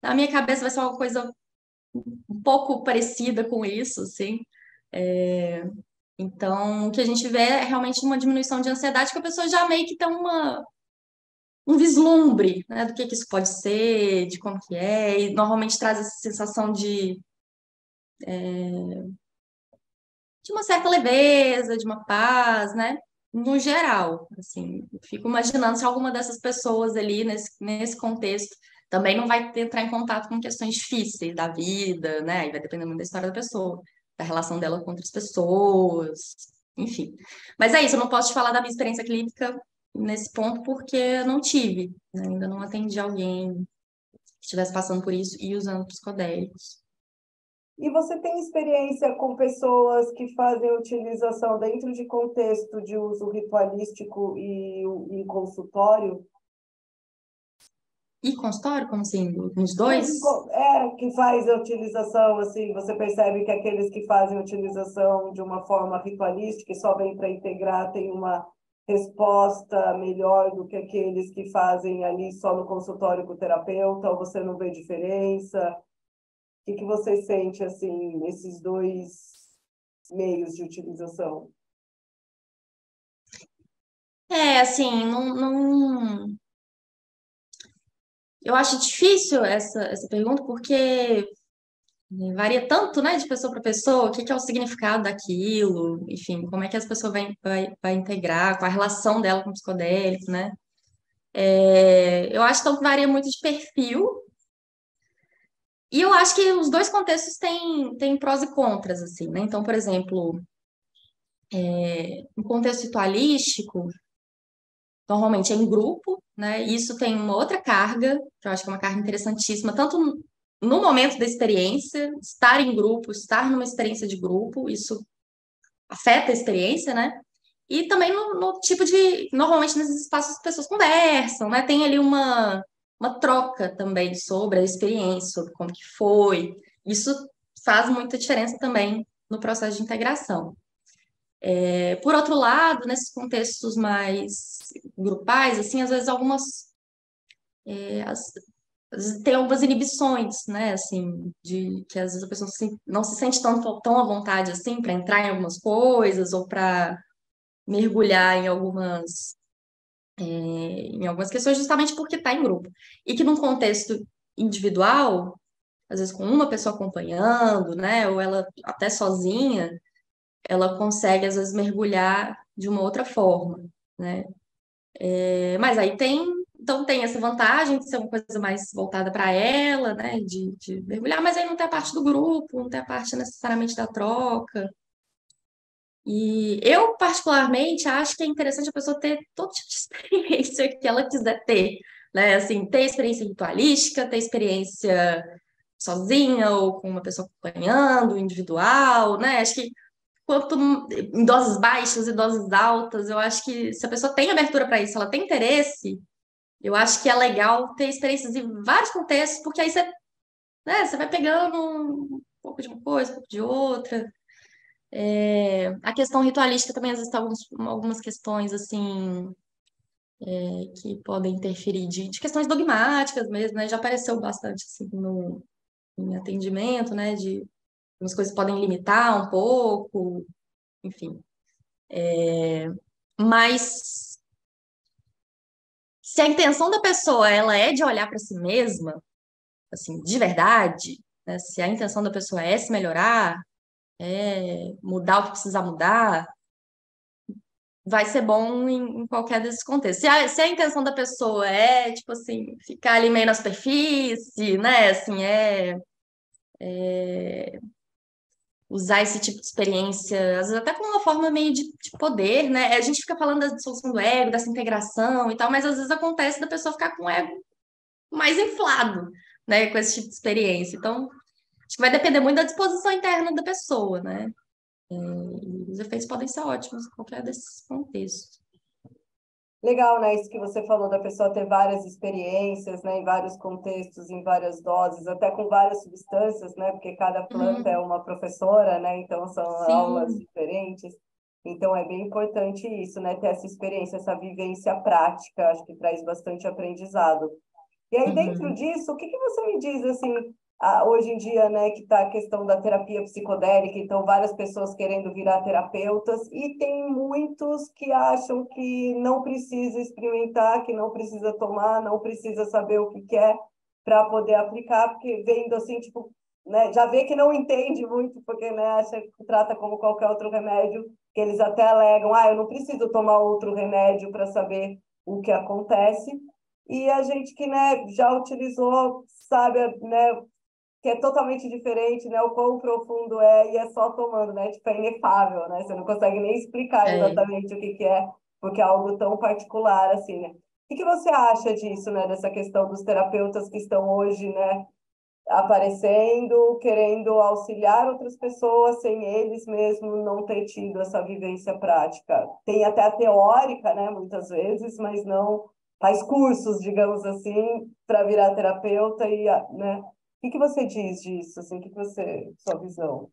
Na minha cabeça vai ser uma coisa um pouco parecida com isso, assim. É, Então, o que a gente vê é realmente uma diminuição de ansiedade, que a pessoa já meio que tem um vislumbre, né, do que isso pode ser, de como que é, e normalmente traz essa sensação de uma certa leveza, de uma paz, né? No geral, assim, eu fico imaginando se alguma dessas pessoas ali nesse contexto também não vai entrar em contato com questões difíceis da vida, né? Aí vai depender muito da história da pessoa, da relação dela com outras pessoas, enfim. Mas é isso, eu não posso te falar da minha experiência clínica nesse ponto porque eu não tive, né? Ainda não atendi alguém que estivesse passando por isso e usando psicodélicos. E você tem experiência com pessoas que fazem utilização dentro de contexto de uso ritualístico e em consultório? E consultório, como assim, nos Uso dois? que faz a utilização, assim, você percebe que aqueles que fazem utilização de uma forma ritualística e só vem para integrar tem uma resposta melhor do que aqueles que fazem ali só no consultório com o terapeuta, ou você não vê diferença? O que você sente, assim, nesses dois meios de utilização? Assim, eu acho difícil essa pergunta, porque varia tanto, né, de pessoa para pessoa, o que é o significado daquilo, enfim, como é que as pessoas vai integrar, qual a relação dela com o psicodélico, né? Eu acho então que varia muito de perfil, e eu acho que os dois contextos têm prós e contras, assim, né? Então, por exemplo, no contexto ritualístico, normalmente é em grupo, né? E isso tem uma outra carga, que eu acho que é uma carga interessantíssima, tanto no momento da experiência, estar em grupo, estar numa experiência de grupo, isso afeta a experiência, né? E também no tipo de. Normalmente nesses espaços as pessoas conversam, né? Tem ali uma troca também sobre a experiência, sobre como que foi. Isso faz muita diferença também no processo de integração. Por outro lado, nesses contextos mais grupais, assim, às vezes às vezes tem algumas inibições, né, assim, de que às vezes a pessoa não se sente tão à vontade assim para entrar em algumas coisas ou para mergulhar em algumas questões justamente porque está em grupo. E que num contexto individual, às vezes com uma pessoa acompanhando, né, ou ela até sozinha, ela consegue às vezes mergulhar de uma outra forma, né? Mas aí então tem essa vantagem de ser uma coisa mais voltada para ela, né? De mergulhar, mas aí não tem a parte do grupo, não tem a parte necessariamente da troca. E eu, particularmente, acho que é interessante a pessoa ter todo tipo de experiência que ela quiser ter, né? Assim, ter experiência ritualística, ter experiência sozinha ou com uma pessoa acompanhando, individual, né? Acho que quanto em doses baixas e doses altas, eu acho que se a pessoa tem abertura para isso, ela tem interesse, eu acho que é legal ter experiências em vários contextos, porque aí você, né, você vai pegando um pouco de uma coisa, um pouco de outra. A questão ritualística também, às vezes, tem algumas questões, assim, que podem interferir de questões dogmáticas mesmo, né? Já apareceu bastante, assim, no, em atendimento, né? De algumas coisas podem limitar um pouco, enfim. Mas se a intenção da pessoa ela é de olhar para si mesma, assim, de verdade, né? Se a intenção da pessoa é se melhorar, é mudar o que precisa mudar, vai ser bom em qualquer desses contextos. Se a intenção da pessoa é, tipo assim, ficar ali meio na superfície, né? Assim, usar esse tipo de experiência, às vezes até como uma forma meio de poder, né? A gente fica falando da dissolução do ego, dessa integração e tal, mas às vezes acontece da pessoa ficar com o ego mais inflado, né? Com esse tipo de experiência. Então, acho que vai depender muito da disposição interna da pessoa, né? E os efeitos podem ser ótimos em qualquer desses contextos. Legal, né? Isso que você falou da pessoa ter várias experiências, né? Em vários contextos, em várias doses, até com várias substâncias, né? Porque cada planta é Uhum. uma professora, né? Então são aulas Sim. diferentes. Então é bem importante isso, né? Ter essa experiência, essa vivência prática, acho que traz bastante aprendizado. E aí, dentro Uhum. disso, o que que você me diz, assim, hoje em dia, né, que está a questão da terapia psicodélica, então várias pessoas querendo virar terapeutas, e tem muitos que acham que não precisa experimentar, que não precisa tomar, não precisa saber o que quer para poder aplicar, porque vendo assim, tipo, né, já vê que não entende muito, porque, né, acha que trata como qualquer outro remédio, que eles até alegam, eu não preciso tomar outro remédio para saber o que acontece. E a gente que, né, já utilizou, sabe, né, que é totalmente diferente, né, o quão profundo é, e é só tomando, né, tipo, é inefável, né, você não consegue nem explicar É. exatamente o que que é, porque é algo tão particular, assim, né. O que você acha disso, né, dessa questão dos terapeutas que estão hoje, né, aparecendo, querendo auxiliar outras pessoas sem eles mesmo não ter tido essa vivência prática? Tem até a teórica, né, muitas vezes, mas não faz cursos, digamos assim, para virar terapeuta e, né? O que você diz disso, assim, sua visão?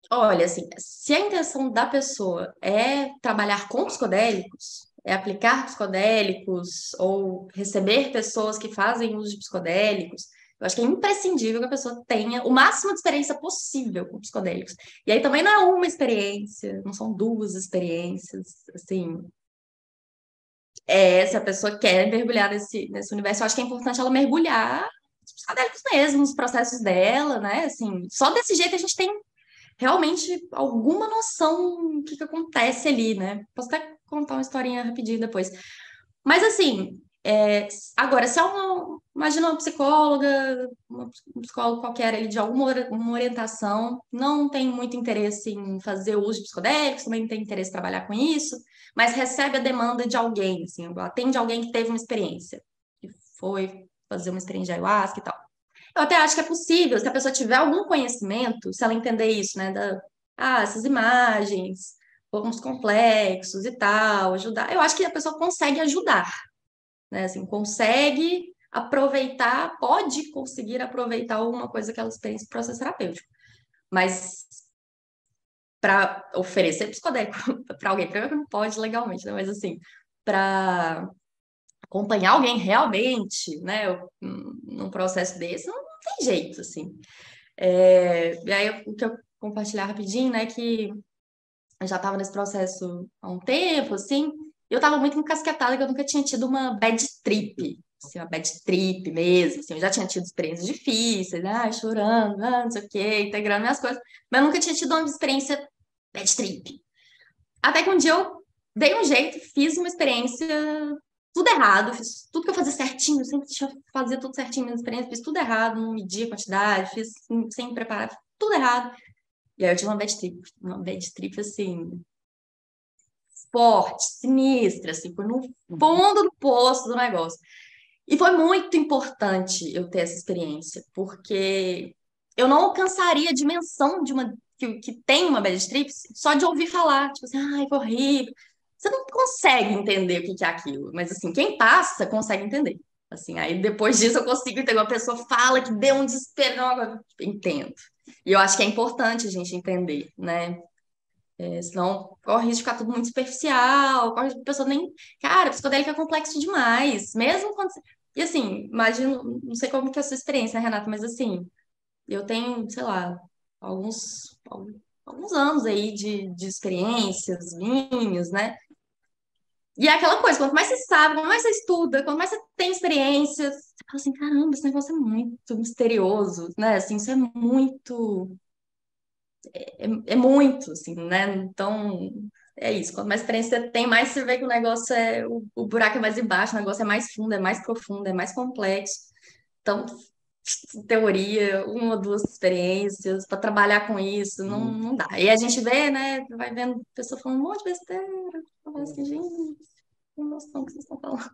Olha, assim, se a intenção da pessoa é trabalhar com psicodélicos, é aplicar psicodélicos ou receber pessoas que fazem uso de psicodélicos, eu acho que é imprescindível que a pessoa tenha o máximo de experiência possível com psicodélicos. E aí também não é uma experiência, não são duas experiências, assim. Se a pessoa quer mergulhar nesse universo, eu acho que é importante ela mergulhar nos psicodélicos mesmo, nos processos dela, né? Assim, só desse jeito a gente tem realmente alguma noção do que acontece ali, né? Posso até contar uma historinha rapidinho depois. Mas assim, agora, se é imagina uma psicóloga, um psicólogo qualquer ali de alguma uma orientação, não tem muito interesse em fazer uso de psicodélicos, também não tem interesse em trabalhar com isso, mas recebe a demanda de alguém, assim, atende alguém que teve uma experiência, que foi fazer uma experiência de ayahuasca e tal. Eu até acho que é possível, se a pessoa tiver algum conhecimento, se ela entender isso, né, essas imagens, alguns complexos e tal, ajudar. Eu acho que a pessoa consegue ajudar, né? Assim, consegue aproveitar, pode conseguir aproveitar alguma coisa que ela experiência do processo terapêutico. Mas para oferecer psicodélico para alguém, primeiro que não pode legalmente, né? Mas assim, para acompanhar alguém realmente, né, num processo desse, não tem jeito, assim. E aí, o que eu compartilhar rapidinho, né, que eu já estava nesse processo há um tempo, assim, e eu estava muito encasquetada que eu nunca tinha tido uma bad trip, assim, uma bad trip mesmo, assim, eu já tinha tido experiências difíceis, chorando, não sei o quê, integrando minhas coisas, mas eu nunca tinha tido uma experiência bad trip. Até que um dia eu dei um jeito, fiz uma experiência tudo errado, fiz tudo que eu fazia certinho, sempre fazia tudo certinho na experiência, fiz tudo errado, não medi a quantidade, fiz sem preparar, tudo errado. E aí eu tive uma bad trip assim, forte, sinistra, assim, foi no fundo do poço do negócio. E foi muito importante eu ter essa experiência, porque eu não alcançaria a dimensão de uma que tem uma bad trip só de ouvir falar, tipo assim, ai, que horrível. Você não consegue entender o que que é aquilo, mas assim, quem passa consegue entender. Assim, aí depois disso eu consigo entender. Uma pessoa fala que deu um desespero, não, eu entendo. E eu acho que é importante a gente entender, né? Senão corre o risco de ficar tudo muito superficial, corre o risco de a pessoa nem. Cara, psicodélico é complexo demais. Mesmo quando. E assim, imagino, não sei como que é a sua experiência, né, Renata? Mas assim, eu tenho, sei lá, alguns anos aí de experiências minhas, né? E é aquela coisa, quanto mais você sabe, quanto mais você estuda, quanto mais você tem experiências, você fala assim, caramba, esse negócio é muito misterioso, né? Assim, isso é muito. É muito, assim, né? Então, é isso. Quanto mais experiência você tem, mais você vê que o negócio é. O buraco é mais embaixo, o negócio é mais fundo, é mais profundo, é mais complexo. Então, teoria, uma ou duas experiências para trabalhar com isso, não dá. E a gente vê, né? Vai vendo pessoa falando um monte de besteira, falando assim, gente, não noção do que vocês estão falando.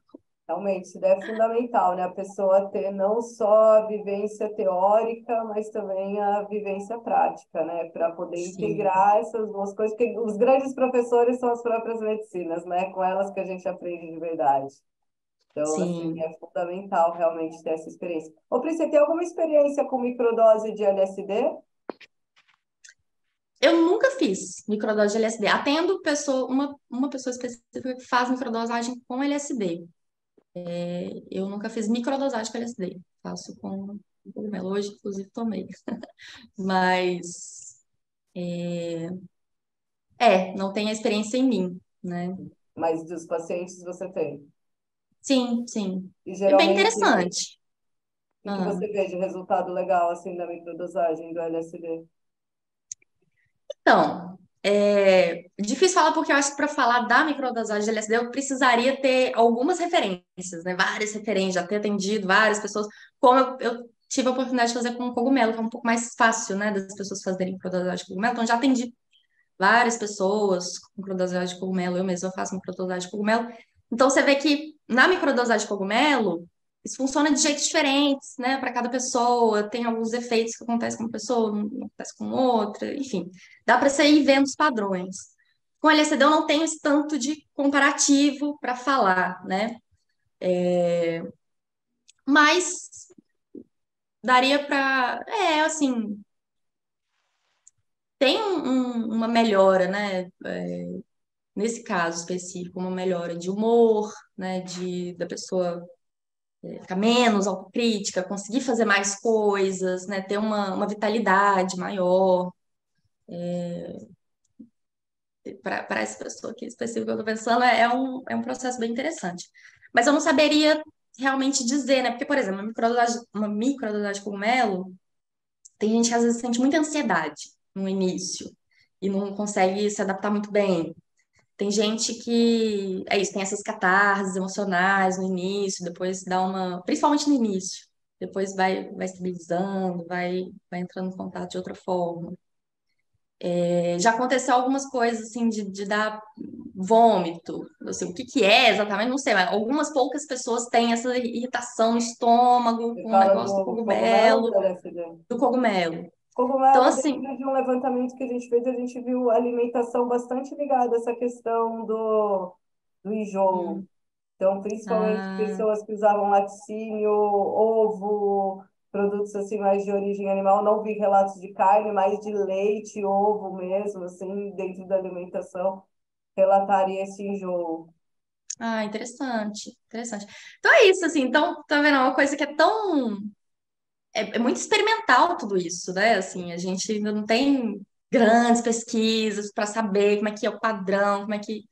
Realmente, isso daí é fundamental, né? A pessoa ter não só a vivência teórica, mas também a vivência prática, né? Para poder Sim, integrar essas duas coisas, porque os grandes professores são as próprias medicinas, né? Com elas que a gente aprende de verdade. Então, assim, sim. é fundamental realmente ter essa experiência. Ô, Pri, você tem alguma experiência com microdose de LSD? Eu nunca fiz microdose de LSD. Atendo uma pessoa específica que faz microdosagem com LSD. Eu nunca fiz microdosagem com LSD. Faço com cogumelo. Hoje, inclusive, tomei. Mas, não tenho a experiência em mim, né? Mas dos pacientes você tem. Sim, sim. E É bem geralmente, o interessante. que Ah. você vê de resultado legal, assim, da microdosagem do LSD? Então, difícil falar porque eu acho que para falar da microdosagem de LSD eu precisaria ter algumas referências, né? Várias referências, já ter atendido várias pessoas, como eu tive a oportunidade de fazer com cogumelo, que é um pouco mais fácil, né, das pessoas fazerem microdosagem de cogumelo. Então, já atendi várias pessoas com microdosagem de cogumelo, eu mesma faço microdosagem de cogumelo. Então, você vê que na microdosagem de cogumelo, isso funciona de jeitos diferentes, né, para cada pessoa, tem alguns efeitos que acontecem com uma pessoa, não acontece com outra, enfim, dá para você ir vendo os padrões. Com LSD eu não tenho esse tanto de comparativo para falar, né, mas daria para, assim, tem uma melhora, né, nesse caso específico, uma melhora de humor, né, da pessoa ficar menos autocrítica, conseguir fazer mais coisas, né, ter uma vitalidade maior. Para essa pessoa aqui específica que eu estou pensando, é um processo bem interessante. Mas eu não saberia realmente dizer, né? Porque, por exemplo, uma microdosagem de cogumelo, tem gente que às vezes sente muita ansiedade no início e não consegue se adaptar muito bem. Tem gente que, é isso, tem essas catarses emocionais no início, depois dá principalmente no início, depois vai estabilizando, vai entrando em contato de outra forma. Já aconteceu algumas coisas, assim, de dar vômito, assim, o que que é exatamente, não sei, mas algumas poucas pessoas têm essa irritação no estômago Você com o fala negócio do cogumelo ou do LSD? do cogumelo. Então, Cogumelo, assim, dentro de um levantamento que a gente fez, a gente viu a alimentação bastante ligada a essa questão do enjoo. hum, Então, principalmente ah, pessoas que usavam laticínio, ovo, produtos assim mais de origem animal, não vi relatos de carne, mas de leite, ovo mesmo, assim, dentro da alimentação, relataria esse enjoo. interessante, interessante. Então é isso, assim, então, tá vendo, é uma coisa que é tão é muito experimental tudo isso, né? Assim, a gente ainda não tem grandes pesquisas para saber como é que é o padrão, como é que.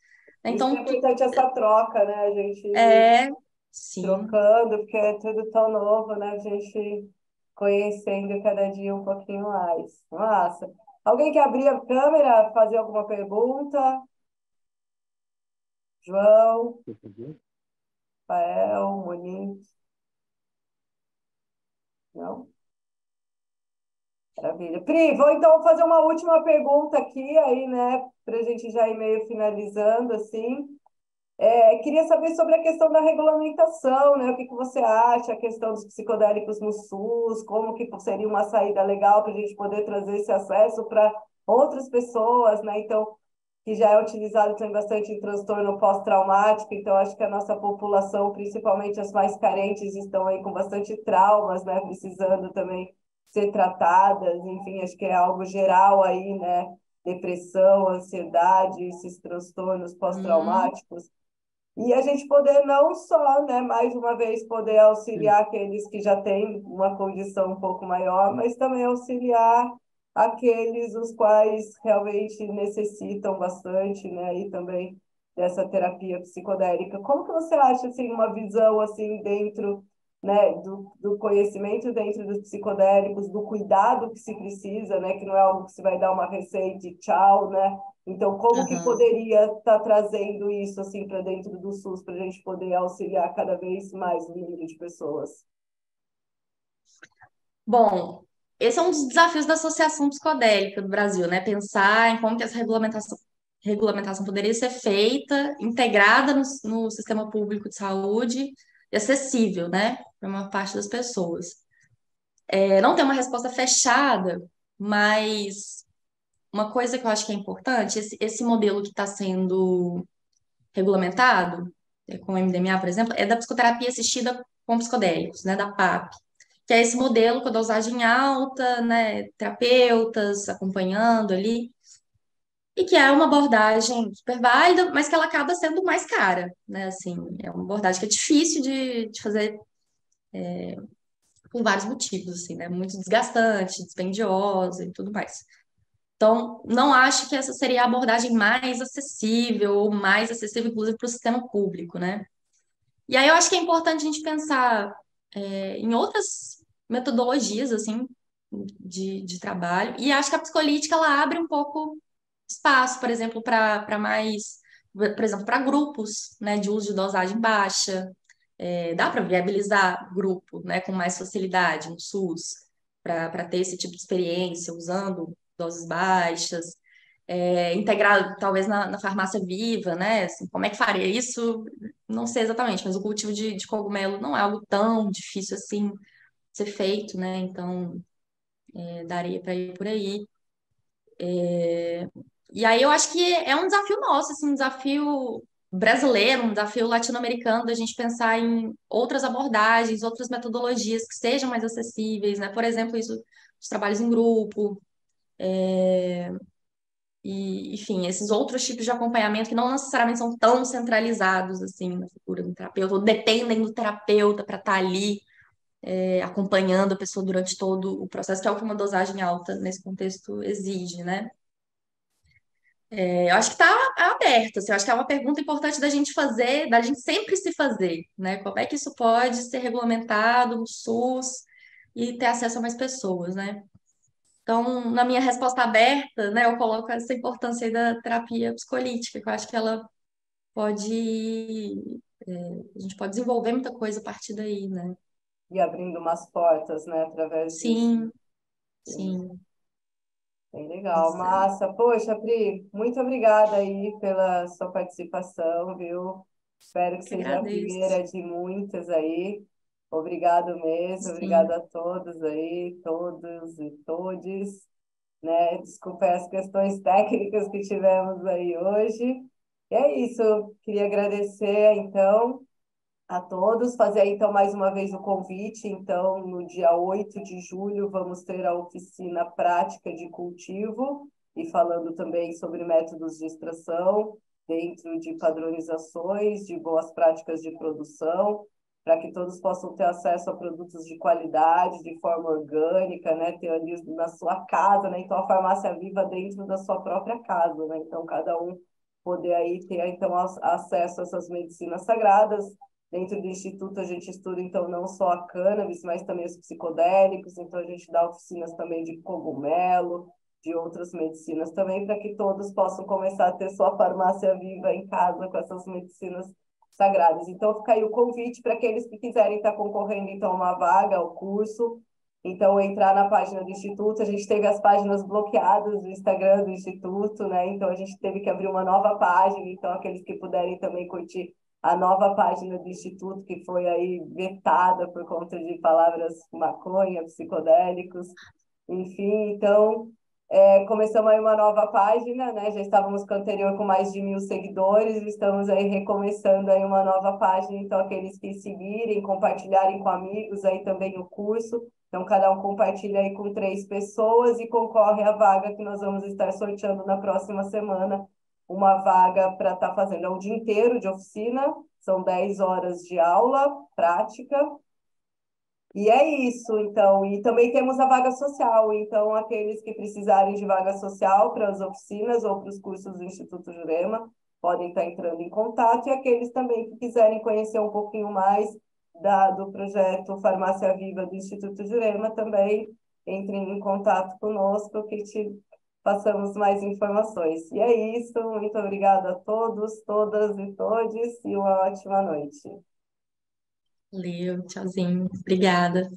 Por isso que Então, é importante essa troca, né? A gente é, sim. trocando, porque é tudo tão novo, né? A gente conhecendo cada dia um pouquinho mais. Massa. Alguém quer abrir a câmera, fazer alguma pergunta? João, Rafael, Monique? Não? Maravilha. Pri, vou então fazer uma última pergunta aqui, aí, né, para a gente já ir meio finalizando, assim. Queria saber sobre a questão da regulamentação, né? O que você acha, a questão dos psicodélicos no SUS, como que seria uma saída legal para a gente poder trazer esse acesso para outras pessoas, né? Então, que já é utilizado também bastante em transtorno pós-traumático, então acho que a nossa população, principalmente as mais carentes, estão aí com bastante traumas, né? Precisando também ser tratadas, enfim, acho que é algo geral aí, né? Depressão, ansiedade, esses transtornos Hum, pós-traumáticos. E a gente poder não só, né, mais uma vez, poder auxiliar aqueles que já têm uma condição um pouco maior, mas também auxiliar aqueles os quais realmente necessitam bastante, né, e também dessa terapia psicodélica. Como que você acha, assim, uma visão, assim, dentro, né, do conhecimento dentro dos psicodélicos, do cuidado que se precisa, né, que não é algo que se vai dar uma receita e tchau, né, então, como que aham. poderia estar trazendo isso assim para dentro do SUS para a gente poder auxiliar cada vez mais o número de pessoas? Bom, esse é um dos desafios da Associação Psicodélica do Brasil, né? Pensar em como que essa regulamentação poderia ser feita, integrada no sistema público de saúde e acessível, né, para uma parte das pessoas. Não tem uma resposta fechada, mas uma coisa que eu acho que é importante, esse modelo que está sendo regulamentado, com o MDMA, por exemplo, é da psicoterapia assistida com psicodélicos, né, da PAP, que é esse modelo com a dosagem alta, né, terapeutas acompanhando ali, e que é uma abordagem super válida, mas que ela acaba sendo mais cara, né, assim, é uma abordagem que é difícil de fazer por vários motivos, assim, né, muito desgastante, dispendiosa e tudo mais. Então, não acho que essa seria a abordagem mais acessível, inclusive, para o sistema público, né? E aí eu acho que é importante a gente pensar em outras metodologias, assim, de trabalho. E acho que a psicolítica, ela abre um pouco espaço, por exemplo, para mais, por exemplo, para grupos, né, de uso de dosagem baixa. Dá para viabilizar grupo, né, com mais facilidade no SUS, para ter esse tipo de experiência usando doses baixas. Integrado talvez na farmácia viva, né? Assim, como é que faria isso? Não sei exatamente, mas o cultivo de cogumelo não é algo tão difícil assim de ser feito, né? Então, daria para ir por aí. E aí eu acho que é um desafio nosso, assim, um desafio brasileiro, um desafio latino-americano, da gente pensar em outras abordagens, outras metodologias que sejam mais acessíveis, né? Por exemplo, isso, os trabalhos em grupo, e, enfim, esses outros tipos de acompanhamento que não necessariamente são tão centralizados assim na figura do terapeuta, ou dependem do terapeuta para estar ali acompanhando a pessoa durante todo o processo, que é o que uma dosagem alta nesse contexto exige, né? Eu acho que está aberto, assim, eu acho que é uma pergunta importante da gente fazer, da gente sempre se fazer, né? Como é que isso pode ser regulamentado no SUS e ter acesso a mais pessoas, né? Então, na minha resposta aberta, né, eu coloco essa importância aí da terapia psicolítica, que eu acho que ela pode, a gente pode desenvolver muita coisa a partir daí, né? E abrindo umas portas, né, através disso. Sim, sim, Bem legal, isso aí. massa. Poxa, Pri, muito obrigada aí pela sua participação, viu? Espero que Que seja a agradeço. primeira de muitas aí. Obrigado mesmo, obrigado Sim, a todos aí, todos e todes, né? Desculpa as questões técnicas que tivemos aí hoje. E é isso, queria agradecer, então, a todos, fazer então mais uma vez o convite. Então, no dia 8 de julho, vamos ter a oficina prática de cultivo e falando também sobre métodos de extração, dentro de padronizações, de boas práticas de produção, para que todos possam ter acesso a produtos de qualidade, de forma orgânica, né? Ter ali na sua casa, né? Então, a farmácia viva dentro da sua própria casa, né? Então, cada um poder aí ter então acesso a essas medicinas sagradas. Dentro do Instituto, a gente estuda, então, não só a cannabis, mas também os psicodélicos. Então, a gente dá oficinas também de cogumelo, de outras medicinas também, para que todos possam começar a ter sua farmácia viva em casa com essas medicinas sagradas. Então, fica aí o convite para aqueles que quiserem estar concorrendo, então, a uma vaga, ao curso. Então, entrar na página do Instituto, a gente teve as páginas bloqueadas do Instagram do Instituto, né? Então, a gente teve que abrir uma nova página. Então, aqueles que puderem também curtir a nova página do Instituto, que foi aí vetada por conta de palavras maconha, psicodélicos, enfim. Então, começamos aí uma nova página, né? Já estávamos com a anterior com mais de 1.000 seguidores, estamos aí recomeçando aí uma nova página. Então, aqueles que seguirem, compartilharem com amigos aí também o curso. Então, cada um compartilha aí com 3 pessoas e concorre à vaga que nós vamos estar sorteando na próxima semana. Uma vaga para estar fazendo o dia inteiro de oficina, são 10 horas de aula prática. E é isso, então. E também temos a vaga social. Então, aqueles que precisarem de vaga social para as oficinas ou para os cursos do Instituto Jurema podem estar entrando em contato. E aqueles também que quiserem conhecer um pouquinho mais do projeto Farmácia Viva do Instituto Jurema, também entrem em contato conosco que te passamos mais informações. E é isso. Muito obrigada a todos, todas e todes, e uma ótima noite. Valeu, tchauzinho. Obrigada.